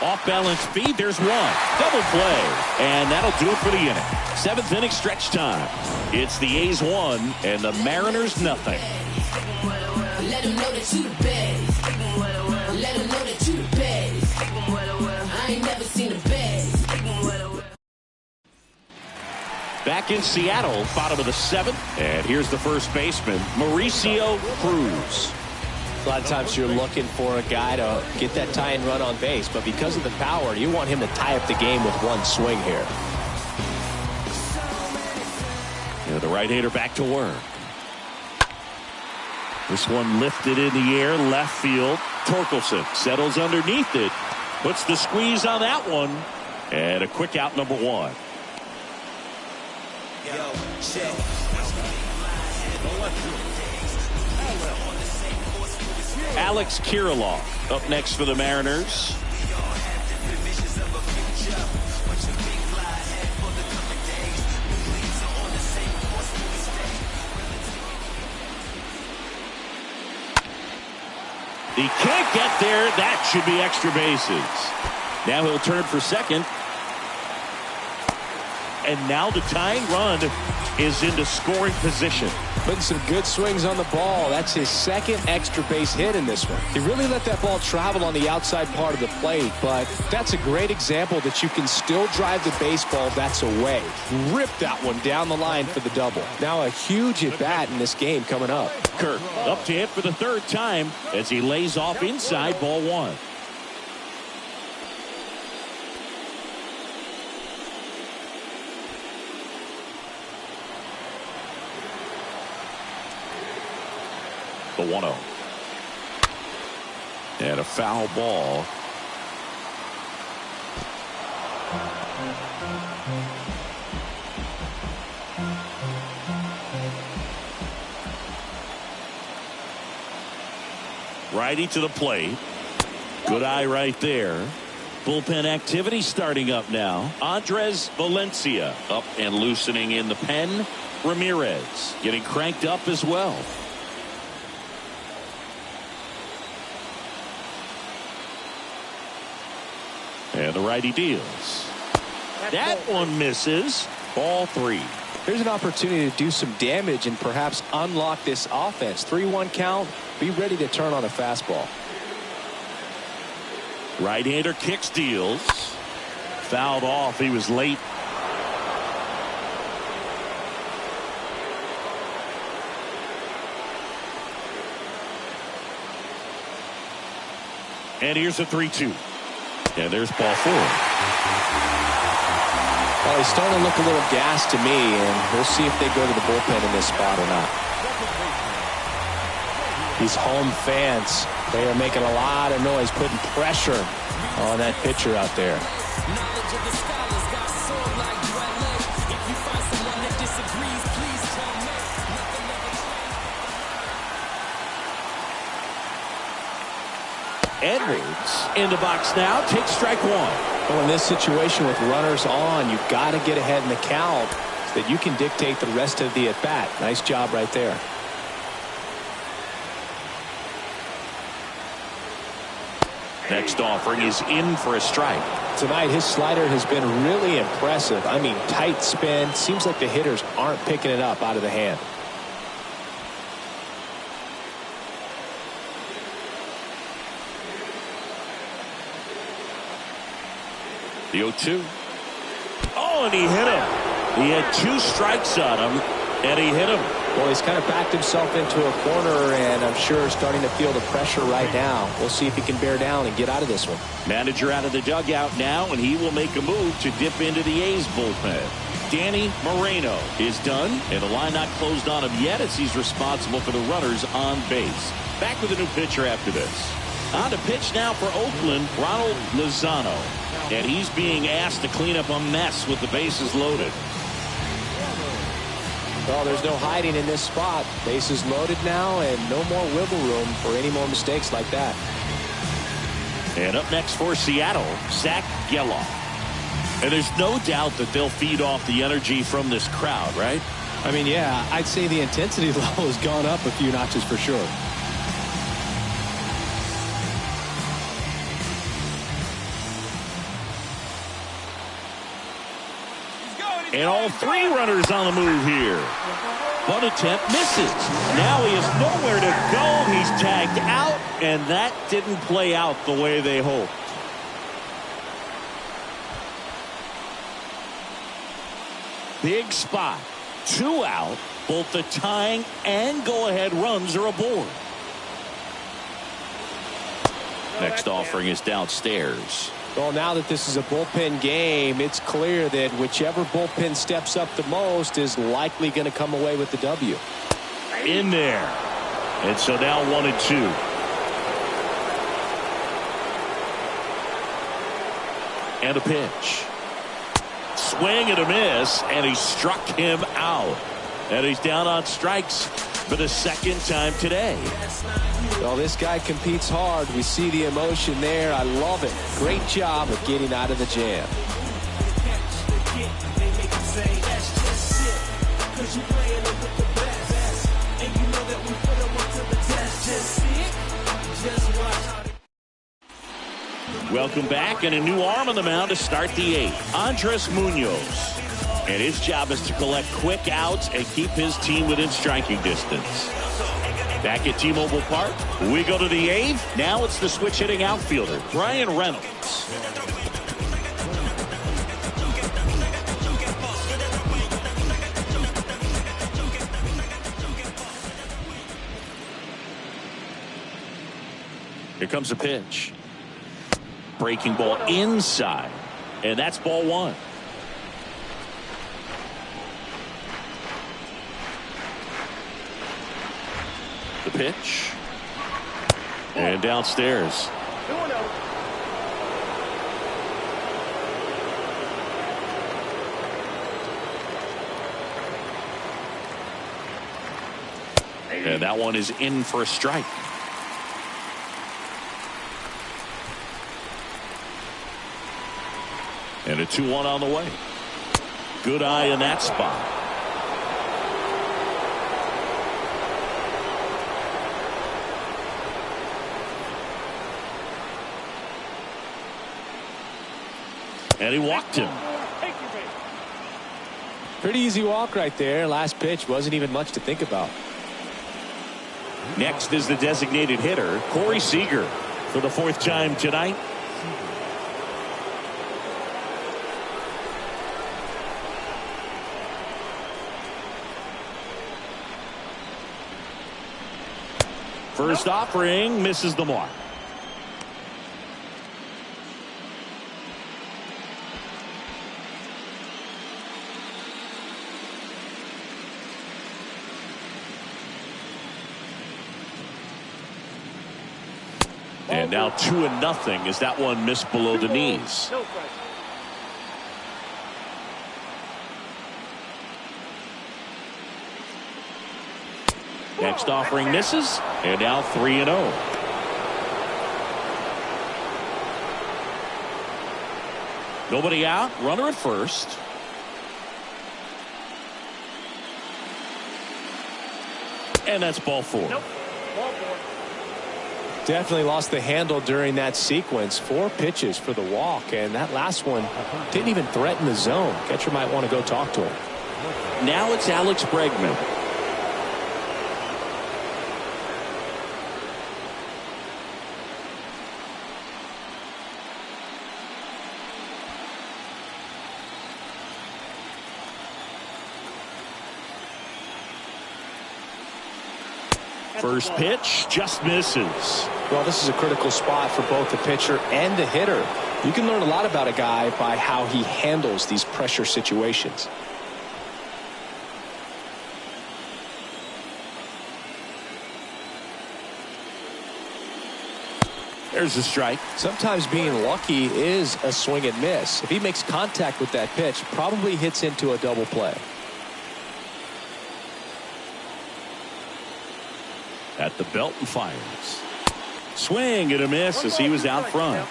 Off-balance feed, there's 1. Double play, and that'll do it for the inning. 7th inning stretch time. It's the A's 1 and the Mariners nothing. Let them know that you the best. Let them know that you the best. I ain't never seen the best. Back in Seattle, bottom of the 7th. And here's the first baseman, Mauricio Cruz. A lot of times you're looking for a guy to get that tying run on base, but because of the power, you want him to tie up the game with one swing here. And the right-hander back to work. This one lifted in the air, left field. Torkelson settles underneath it, puts the squeeze on that one, and a quick out, number 1. Yo, check. Alex Kirilloff up next for the Mariners. He can't get there. That should be extra bases. Now he'll turn for second. And now the tying run is into scoring position. Putting some good swings on the ball. That's his second extra base hit in this one. He really let that ball travel on the outside part of the plate, but that's a great example that you can still drive the baseball that's away. Rip that one down the line for the double. Now a huge at-bat in this game coming up. Kirk up to hit for the 3rd time as he lays off inside, ball 1. The 1-0. And a foul ball. Righty to the plate. Good eye right there. Bullpen activity starting up now. Andres Valencia up and loosening in the pen. Ramirez getting cranked up as well. And the righty deals. That one misses. Ball 3. Here's an opportunity to do some damage and perhaps unlock this offense. 3-1 count. Be ready to turn on a fastball. Right-hander kicks, deals. Fouled off. He was late. And here's a 3-2. And there's ball 4. Well, he's starting to look a little gassed to me, and we'll see if they go to the bullpen in this spot or not. These home fans, they are making a lot of noise, putting pressure on that pitcher out there. Edwards in the box now, takes strike 1. Well, in this situation with runners on, you've got to get ahead in the count so that you can dictate the rest of the at-bat. Nice job right there. Next offering is in for a strike. Tonight, his slider has been really impressive. I mean, tight spin. Seems like the hitters aren't picking it up out of the hand. The 0-2. Oh, and he hit him. He had 2 strikes on him, and he hit him. Well, he's kind of backed himself into a corner, and I'm sure starting to feel the pressure right now. We'll see if he can bear down and get out of this one. Manager out of the dugout now, and he will make a move to dip into the A's bullpen. Danny Moreno is done, and the line not closed on him yet as he's responsible for the runners on base. Back with a new pitcher after this. On to pitch now for Oakland, Ronald Lozano. And he's being asked to clean up a mess with the bases loaded. Well, there's no hiding in this spot. Bases loaded now, and no more wiggle room for any more mistakes like that. And up next for Seattle, Zach Geloff. And there's no doubt that they'll feed off the energy from this crowd, right? I mean, yeah, I'd say the intensity level has gone up a few notches for sure. And all three runners on the move here. Bunt attempt misses. Now he has nowhere to go. He's tagged out, and that didn't play out the way they hoped. Big spot. 2 out. Both the tying and go-ahead runs are aboard. Next offering is downstairs. Well, now that this is a bullpen game, it's clear that whichever bullpen steps up the most is likely going to come away with the W. In there. And so now 1-2. And a pitch. Swing and a miss, and he struck him out. And he's down on strikes for the second time today. Well, this guy competes hard. We see the emotion there. I love it. Great job of getting out of the jam. Welcome back, and a new arm on the mound to start the 8th. Andres Munoz. And his job is to collect quick outs and keep his team within striking distance. Back at T-Mobile Park, we go to the 8th. Now it's the switch hitting outfielder, Brian Reynolds. Here comes a pitch. Breaking ball inside. And that's ball 1. The pitch. And downstairs. 2-0. And that one is in for a strike. And a 2-1 on the way. Good eye in that spot. And he walked him. Pretty easy walk right there. Last pitch wasn't even much to think about. Next is the designated hitter, Corey Seager, for the 4th time tonight. First offering misses the mark. And now 2-0 as that one missed below the knees. No pressure. Next offering misses, and now 3-0. Nobody out, runner at first. And that's ball 4. Nope. Ball 4. Definitely lost the handle during that sequence. 4 pitches for the walk, and that last one didn't even threaten the zone. Catcher might want to go talk to him. Now it's Alex Bregman. First pitch just misses. Well, this is a critical spot for both the pitcher and the hitter. You can learn a lot about a guy by how he handles these pressure situations. There's a strike. Sometimes being lucky is a swing and miss. If he makes contact with that pitch, probably hits into a double play. At the belt and fires. Swing and a miss as he was out front.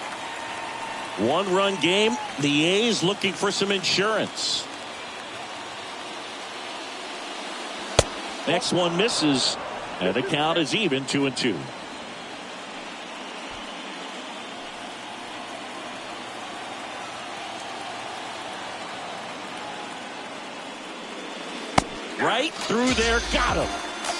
1-run game. The A's looking for some insurance. Next one misses, and the count is even 2-2. through there, got him.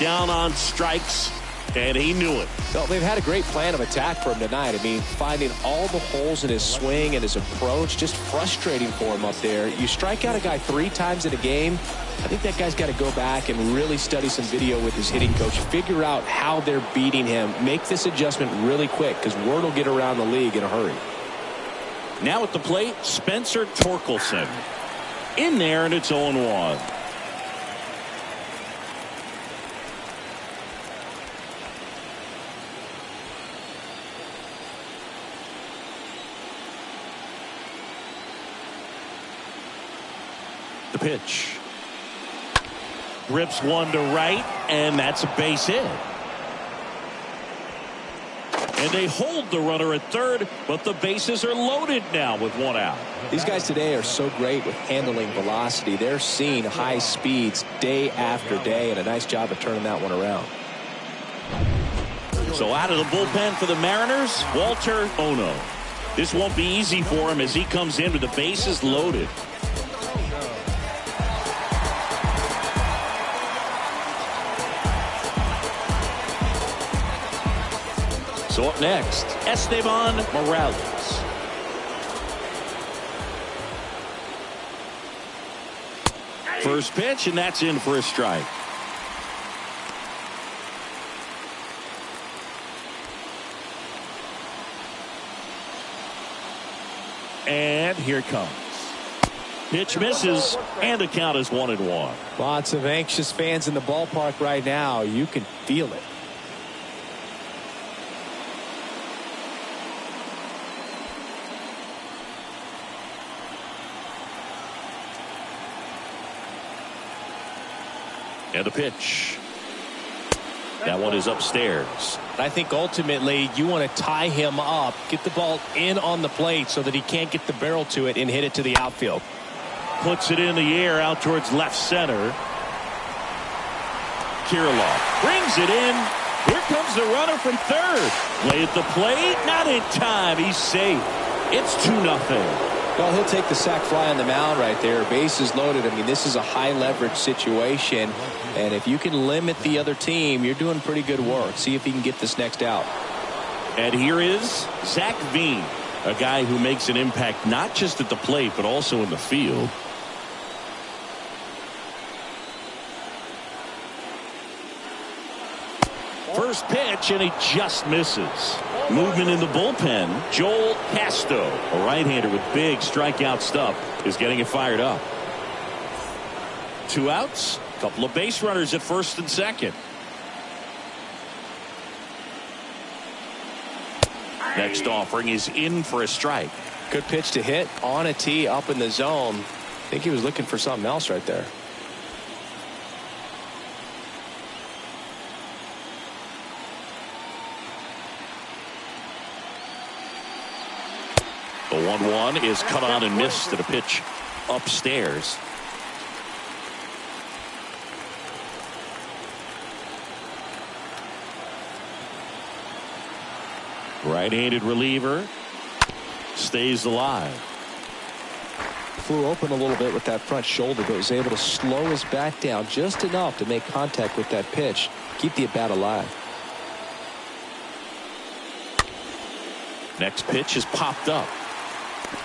Down on strikes, and he knew it. Well, they've had a great plan of attack for him tonight. I mean, finding all the holes in his swing and his approach, just frustrating for him up there. You strike out a guy 3 times in a game, I think that guy's got to go back and really study some video with his hitting coach, figure out how they're beating him, make this adjustment really quick, because word will get around the league in a hurry. Now at the plate, Spencer Torkelson. In there, and it's 0-1. The pitch. Rips one to right, and that's a base hit. And they hold the runner at third, but the bases are loaded now with 1 out. These guys today are so great with handling velocity. They're seeing high speeds day after day, and a nice job of turning that one around. So out of the bullpen for the Mariners, Walter Ono. This won't be easy for him as he comes in with the bases loaded. So up next, Esteban Morales. First pitch, and that's in for a strike. And here it comes. Pitch misses, and the count is 1-1. Lots of anxious fans in the ballpark right now. You can feel it. And a pitch. That one is upstairs. I think ultimately you want to tie him up, get the ball in on the plate so that he can't get the barrel to it and hit it to the outfield. Puts it in the air out towards left center. Kirilloff brings it in. Here comes the runner from third. Play at the plate. Not in time. He's safe. It's 2-0. Well, he'll take the sac fly on the mound right there. Bases loaded. I mean, this is a high leverage situation. And if you can limit the other team, you're doing pretty good work. See if he can get this next out. And here is Zach Veen, a guy who makes an impact not just at the plate, but also in the field. First pitch, and he just misses. Movement in the bullpen. Joel Casto, a right-hander with big strikeout stuff, is getting it fired up. 2 outs, a couple of base runners at first and second. Next offering is in for a strike. Good pitch to hit on a tee up in the zone. I think he was looking for something else right there. The 1-1 is cut on and missed at a pitch upstairs. Right-handed reliever stays alive. Flew open a little bit with that front shoulder, but was able to slow his back down just enough to make contact with that pitch. Keep the at-bat alive. Next pitch is popped up.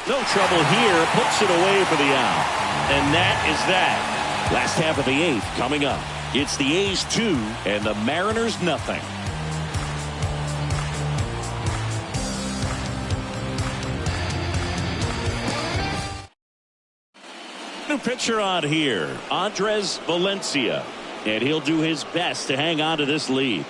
No trouble here. Puts it away for the out. And that is that. Last half of the 8th coming up. It's the A's 2 and the Mariners nothing. New pitcher on here, Andres Valencia. And he'll do his best to hang on to this lead.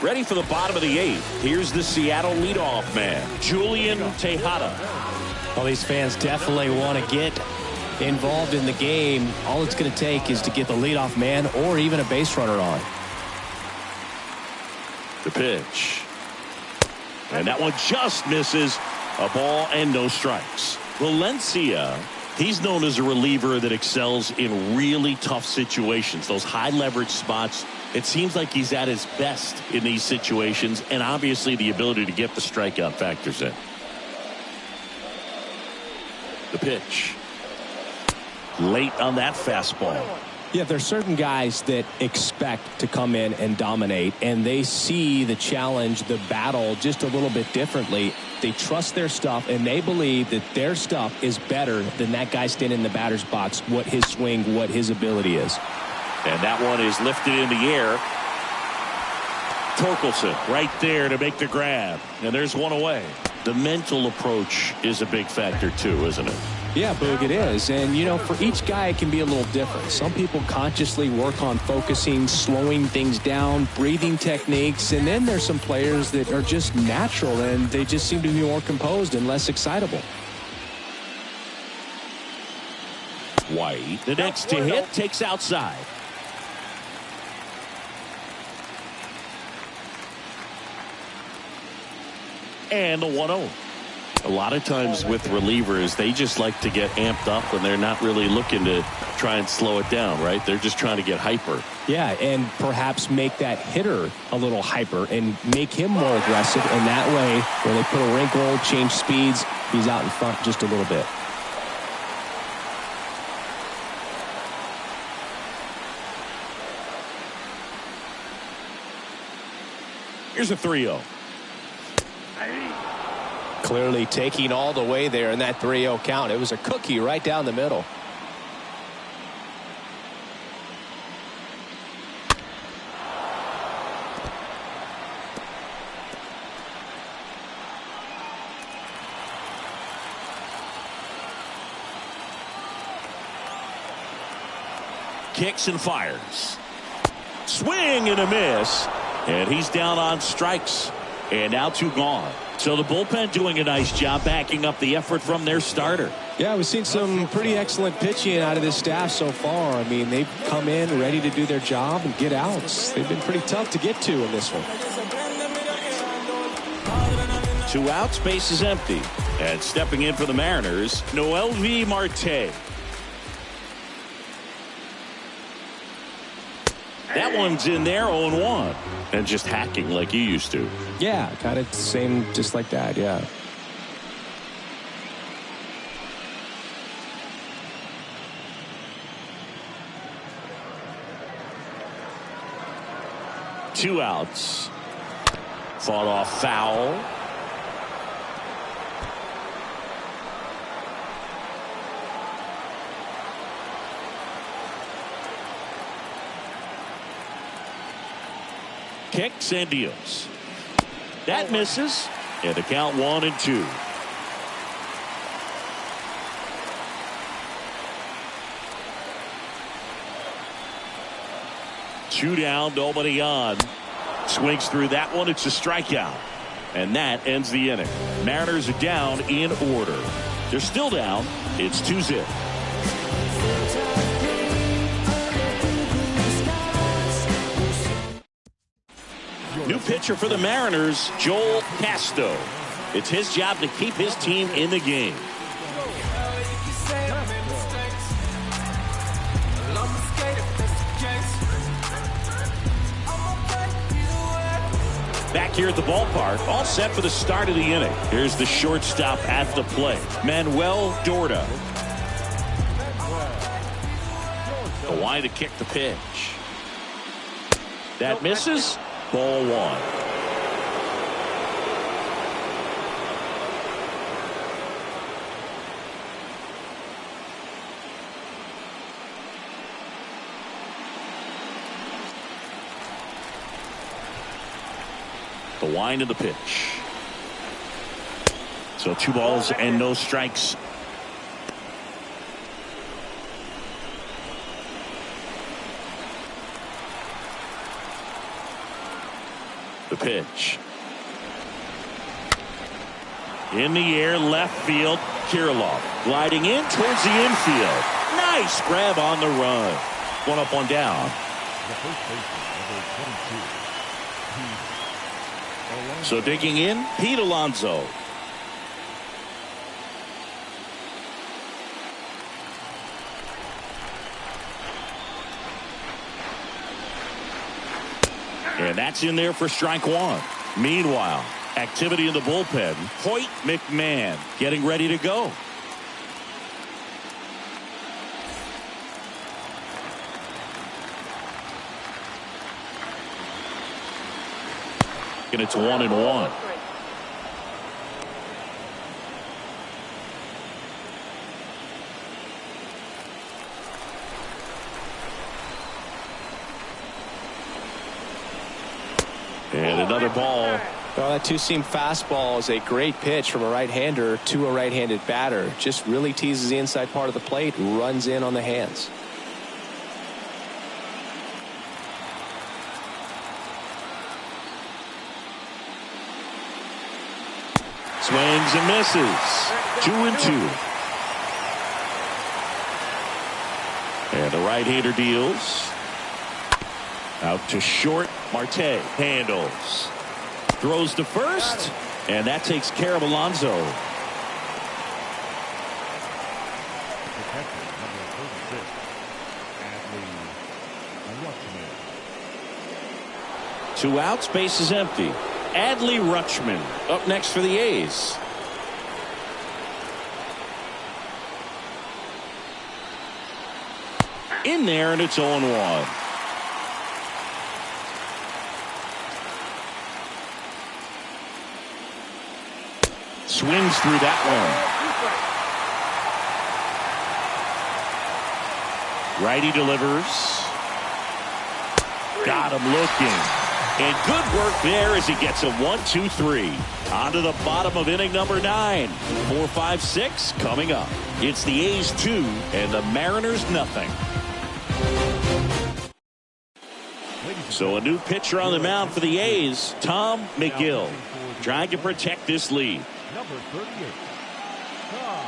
Ready for the bottom of the 8th. Here's the Seattle leadoff man, Julian Tejada. Well, these fans definitely want to get involved in the game. All it's going to take is to get the leadoff man or even a base runner on. The pitch. And that one just misses. A ball and no strikes. Valencia, he's known as a reliever that excels in really tough situations. Those high leverage spots It seems like he's at his best in these situations, and obviously the ability to get the strikeout factors in. The pitch. Late on that fastball. Yeah, there's certain guys that expect to come in and dominate, and they see the challenge, the battle just a little bit differently. They trust their stuff, and they believe that their stuff is better than that guy standing in the batter's box, what his swing, what his ability is. And that one is lifted in the air. Torkelson right there to make the grab. And there's one away. The mental approach is a big factor too, isn't it? Yeah, Boog, it is. And, you know, for each guy, it can be a little different. Some people consciously work on focusing, slowing things down, breathing techniques. And then there's some players that are just natural, and they just seem to be more composed and less excitable. White, the next to hit, takes outside. And the 1-0. A lot of times with relievers, they just like to get amped up and they're not really looking to try and slow it down, right? They're just trying to get hyper. Yeah, and perhaps make that hitter a little hyper and make him more aggressive. And that way, when they put a wrinkle, change speeds, he's out in front just a little bit. Here's a 3-0. Clearly taking all the way there in that 3-0 count. It was a cookie right down the middle. Kicks and fires. Swing and a miss. And he's down on strikes. And now 2 gone. So the bullpen doing a nice job backing up the effort from their starter. Yeah, we've seen some pretty excellent pitching out of this staff so far. I mean, they've come in ready to do their job and get outs. They've been pretty tough to get to in this one. 2 outs, base is empty. And stepping in for the Mariners, Noelvi Marte. That one's in there, 0-1. And just hacking like you used to. Yeah, kind of same, just like that, yeah. Two outs. Fought off foul. Kicks and deals. That misses. And the count 1-2. Two down, nobody on. Swings through that one. It's a strikeout. And that ends the inning. Mariners are down in order. They're still down. It's 2-0. New pitcher for the Mariners, Joel Casto. It's his job to keep his team in the game. Back here at the ballpark, all set for the start of the inning. Here's the shortstop at the plate, Manuel Dorda. The line to kick the pitch. That misses. Ball 1. The wind of the pitch. So 2 balls and no strikes. The pitch. In the air, left field. Kirilov gliding in towards the infield. Nice grab on the run. 1 up, 1 down. So digging in, Pete Alonso. And that's in there for strike one. Meanwhile, activity in the bullpen. Hoyt McMahon getting ready to go. And it's 1-1. And another ball. Well, that two-seam fastball is a great pitch from a right-hander to a right-handed batter. Just really teases the inside part of the plate, runs in on the hands. Swings and misses. 2-2. And the right-hander deals. Out to short. Marte handles. Throws to first. And that takes care of Alonso. Protected, number 36. Adley Rutschman. 2 outs. Base is empty. Adley Rutschman up next for the A's. In there, and it's 0-1. Swings through that one. Righty delivers. Got him looking. And good work there as he gets a 1-2-3. On to the bottom of inning number 9. 4-5-6 coming up. It's the A's 2 and the Mariners nothing. So a new pitcher on the mound for the A's, Tom McGill, trying to protect this lead. Number 38. Tom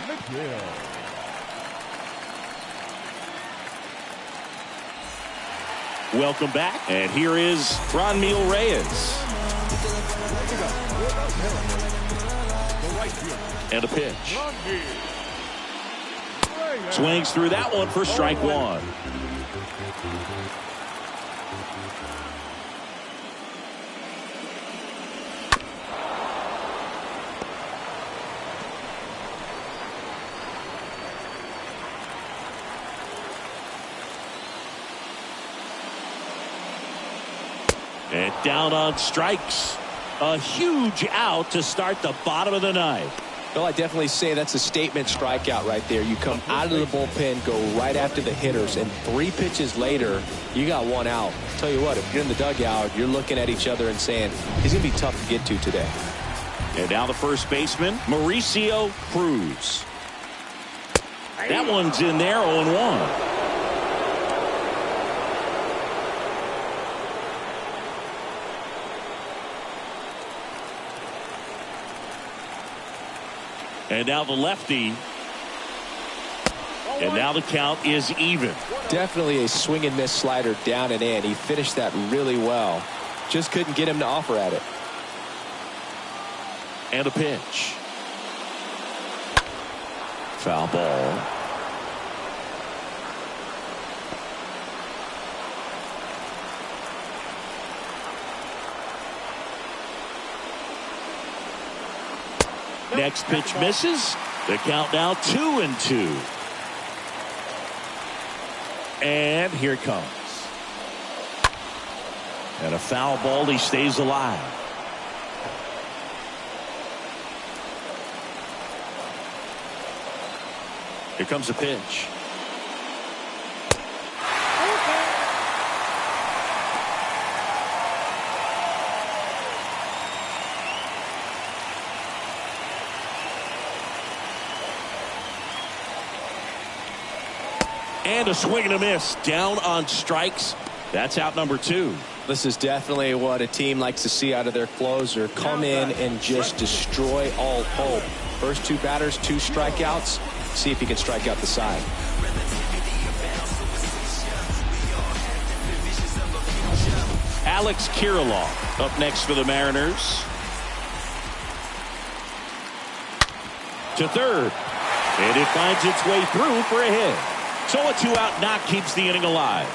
McGill. Welcome back, and here is Franmil Reyes. And a pitch. Swings through that one for strike one. And down on strikes. A huge out to start the bottom of the ninth. Well, I definitely say that's a statement strikeout right there. You come out of the bullpen, go right after the hitters, and 3 pitches later, you got 1 out. Tell you what, if you're in the dugout, you're looking at each other and saying, he's going to be tough to get to today. And now the first baseman, Mauricio Cruz. That one's in there, 0-1. And now the lefty. And now the count is even. Definitely a swing and miss slider down and in. He finished that really well. Just couldn't get him to offer at it. And a pitch. Foul ball. Next pitch misses. The count now 2-2. And here it comes. And a foul ball. He stays alive. Here comes a pitch. And a swing and a miss. Down on strikes. That's out number 2. This is definitely what a team likes to see out of their closer. Come in and just destroy all hope. First 2 batters, 2 strikeouts. See if he can strike out the side. Alex Kirilloff up next for the Mariners. To third. And it finds its way through for a hit. So a 2-out knock keeps the inning alive.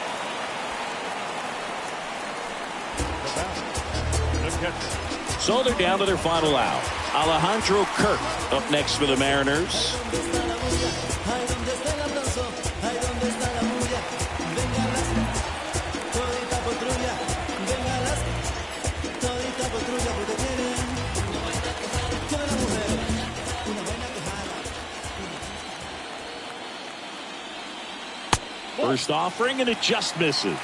catcher. So they're down to their final out. Alejandro Kirk up next for the Mariners. First offering, and it just misses.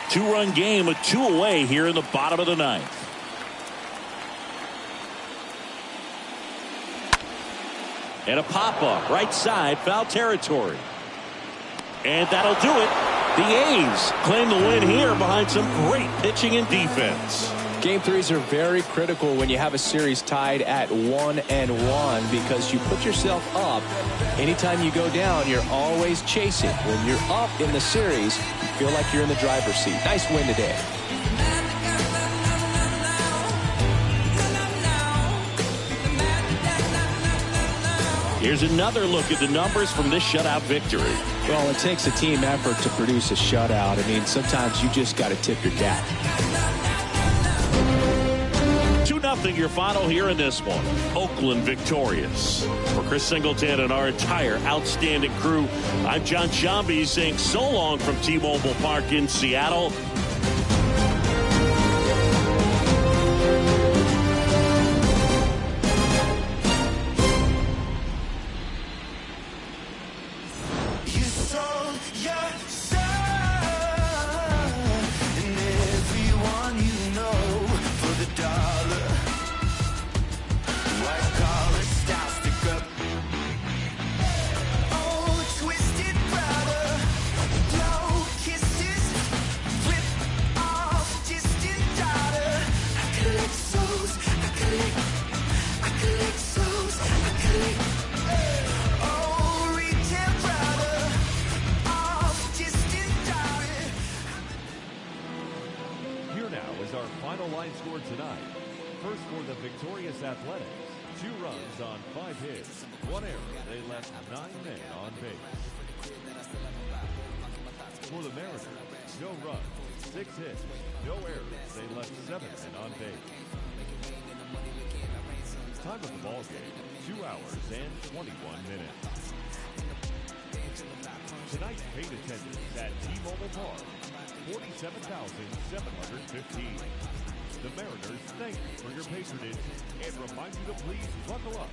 2-run game, a 2 away here in the bottom of the ninth. And a pop-up, right side, foul territory. And that'll do it. The A's claim the win here behind some great pitching and defense. Game threes are very critical when you have a series tied at 1-1 because you put yourself up. Anytime you go down, you're always chasing. When you're up in the series, you feel like you're in the driver's seat. Nice win today. Here's another look at the numbers from this shutout victory. Well, it takes a team effort to produce a shutout. I mean, sometimes you just got to tip your cap. 2-0 your final here in this one. Oakland victorious. For Chris Singleton and our entire outstanding crew, I'm John Shambi saying so long from T-Mobile Park in Seattle. You sold your soul, and everyone you know for the dollar. White collar style stick up. Oh, twisted brother, blow kisses, rip off distant daughter. I collect souls, I collect souls, I collect. Oh, retail brother, off distant daughter. Here now is our final line score tonight. First for the victorious Athletics. 2 runs on 5 hits. 1 error. They left 9 men on base. For the Mariners, no runs, 6 hits, no errors. They left 7 men on base. Time of the ball game, 2 hours and 21 minutes. Tonight's paid attendance at T-Mobile Park, 47,715. The Mariners thank you for your patronage and remind you to please buckle up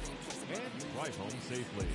and drive home safely.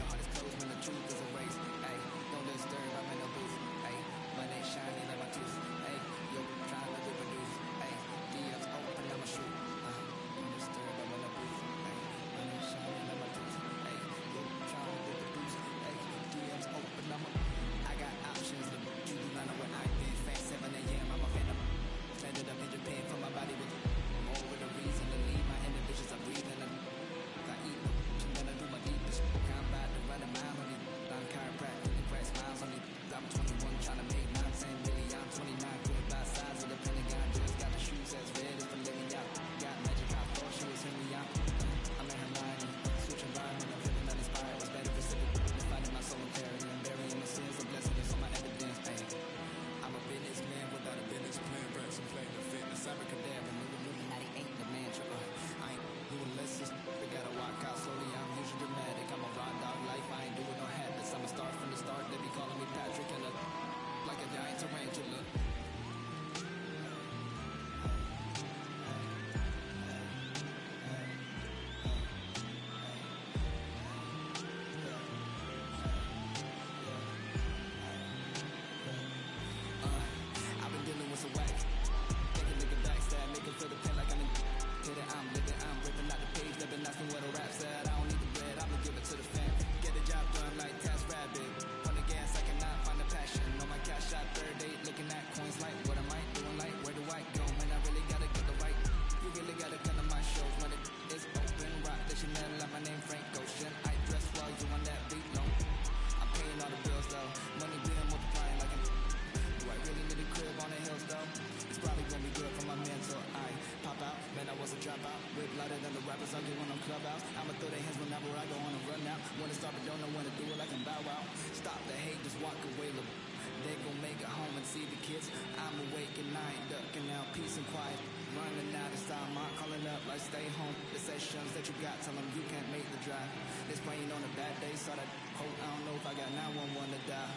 They gon' make it home and see the kids. I'm awake at night, ducking out peace and quiet. Running out of style, I'm calling up like stay home. The sessions that you got, tell them you can't make the drive. This plane on a bad day, saw that hope. I don't know if I got 911 to die.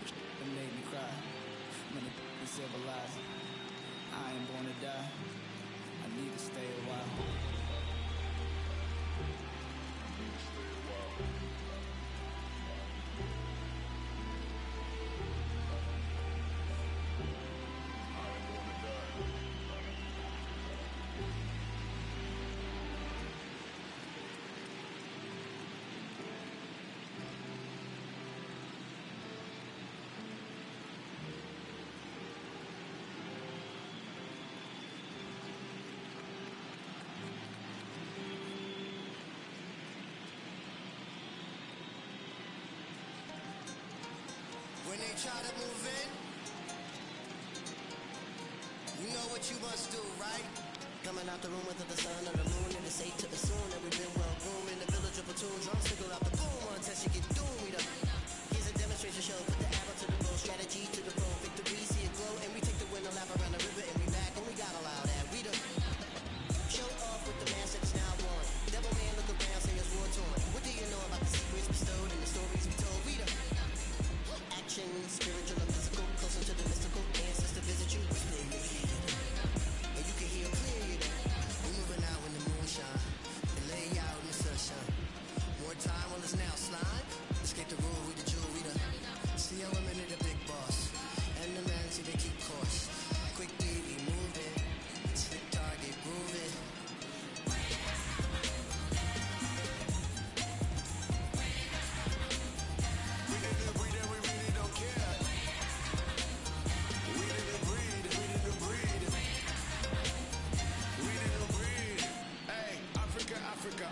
This shit made me cry. When it be civilized, I ain't born to die. I need to stay a while. When they try to move in, you know what you must do, right? Coming out the room without the sun or the moon, it is safe to assume that we've been well groomed in the village of platoon. Drums signal out the boom until you get doomed. Here's a demonstration show, put the arrow to the bow, strategy to the flow, victory, see it glow, and we take the window lap around the river and we back, and we got a loud ad. We done show off with the mask that's now worn. Devil man look around, say it's war torn. What do you know about the secrets bestowed and the stories we told? We done action, spiritual and physical, closer to the mystical. Ancestor visit you, whisper in your ear, and you can hear clear. We're moving out in the moonshine and lay out in the sunshine. More time, well it's now slime. Escape the rule, we the jewel, we the see element of the big boss, and the man see they keep course. Quickly we moving, slick target grooving. Africa,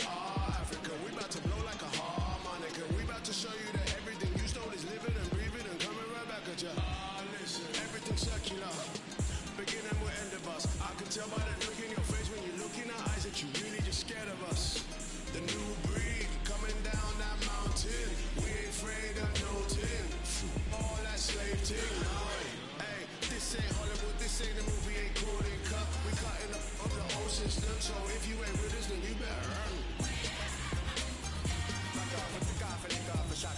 Africa, we about to blow like a harmonica. We about to show you that everything you stole is living and breathing and coming right back at you. Listen, everything's circular, beginning with end of us. I can tell by the look in your face when you look in our eyes that you really just scared of us. The new breed coming down that mountain. We ain't afraid of no tin. All that slave ting. Hey, this ain't Hollywood, this ain't a movie, ain't cool, ain't cut. We cutting up the whole system, so if you ain't with us, then you better run. Back off, pick off and take off a shot.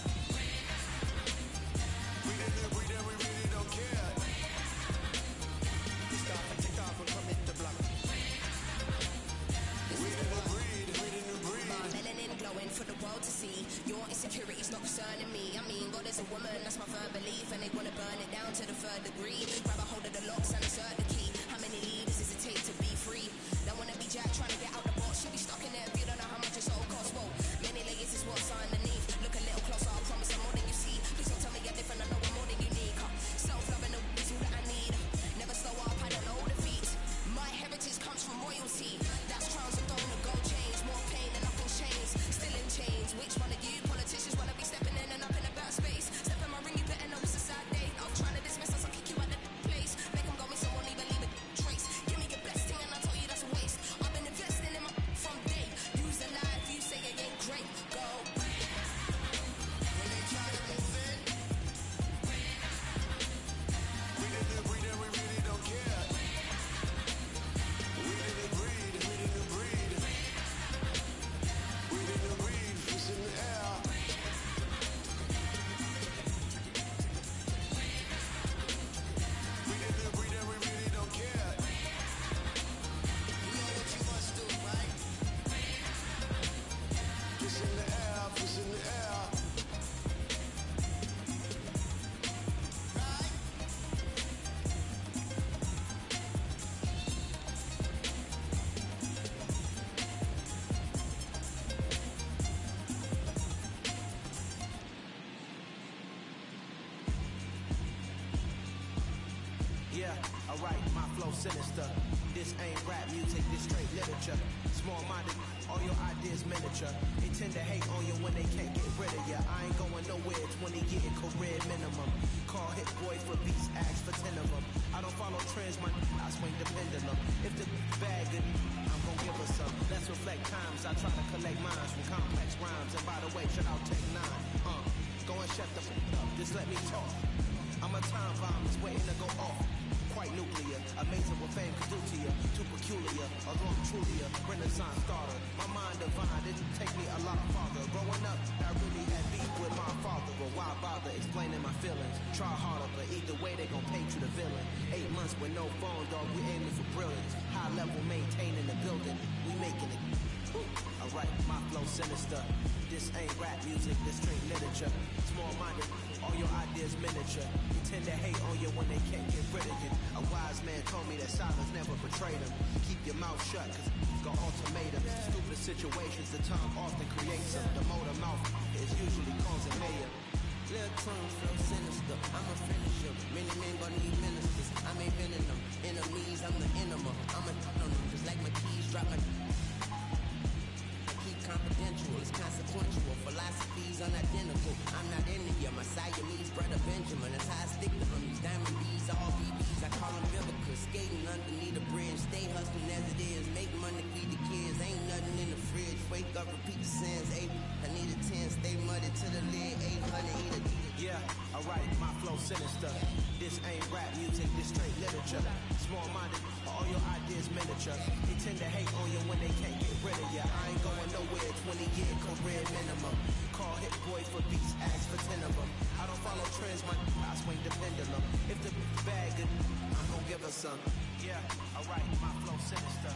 We didn't breathe and we really don't care. We stop and take off and come hit the block. We didn't breathe, we didn't breathe. Melanin glowing for the world to see. Your insecurity's not concerning me. I mean, God is a woman, that's my firm belief. And they wanna burn it down to the third degree. Grab a hold of the locks and insert the key. How many leaders does it take to be free? Don't wanna be Jack trying to get out the box. Should be stuck in there if you don't know how much it's all costs. Whoa, many layers is what's underneath. Look a little closer, I promise I'm more than you see. Please don't tell me you're different, I know I'm more than unique. Self-loving is all that I need. Never slow up, I don't know defeat. My heritage comes from royalty. That's crowns of throne and gold chains. More pain than nothing chains. Still in chains. Which one of you politicians wanna be stepping in and up in a bad space? Step in my ring, you better know it's a sad day. I'm trying to dismiss us, I'll kick you out of the place. Make them go and someone even leave a trace. Give me your best thing and I'll tell you that's a waste. I've been investing in my from day. Use the life, you say it ain't great. Go. When they try to move in, we didn't breathe and we really don't care. We didn't breathe, we didn't breathe. We didn't breathe, it's in the air. We didn't breathe and we really don't care. you know what you must do, right? It's in the air, it's in the air. Right? Yeah, alright, my flow sinister. This ain't rap music, this straight literature. Small-minded, all your ideas miniature. They tend to hate on you when they can't get rid of you. I ain't going nowhere, 20 year career minimum. Call hit boy for beats, ask for 10 of them. I don't follow trends, man, I swing the pendulum. If the bag good, I'm gon' give her some. Let's reflect times, I try to collect minds from complex rhymes. And by the way, shout out Tech 9. Go and shut the f*** up, just let me talk. I'm I'm a time bomb that's waiting to go off. Quite nuclear, amazing what fame could do to you. Too peculiar, although I'm truly a renaissance starter. My mind divine didn't take me a lot farther. Growing up, I really had beef with my father, but why bother explaining my feelings? Try harder, but either way they gon' paint you the villain. 8 months with no phone, dog, we aiming for brilliance. High level maintaining the building, we making it. Alright, my flow sinister. This ain't rap music, this straight literature. Small-minded, all your ideas miniature. You tend to hate on you when they can't get rid of you. A wise man told me that silence never betrayed him. Keep your mouth shut, cause it's got ultimatums. Stupid situations, the tongue often creates them. The motor mouth is usually causing mayhem. Little tongue flow sinister, I'm a finisher. Many men gon' need ministers, I'm inventing them. Enemies, I'm the enema. I'm a on them, just like my keys drop my... Confidential, it's consequential. Philosophies unidentical. I'm not India, my Siamese brother Benjamin. That's how I stick to them. These diamond bees, all BBs, I call them biblicals. Skating underneath the bridge, stay hustling as it is. Make money, feed the kids. Ain't nothing in the fridge. Wake up, repeat the sins. 8, I need a 10, stay muddy to the lid. 800, eat a. Yeah, alright, my flow sinister. This ain't rap music, this straight literature. Small-minded, all your ideas miniature. They tend to hate on you when they can't get rid of you. I ain't going nowhere, 20-year career minimum. Call hit boy for beats, ask for 10 of them. I don't follow trends, I swing the pendulum. If the bag good, I'm gonna give her some. Yeah, alright, my flow sinister.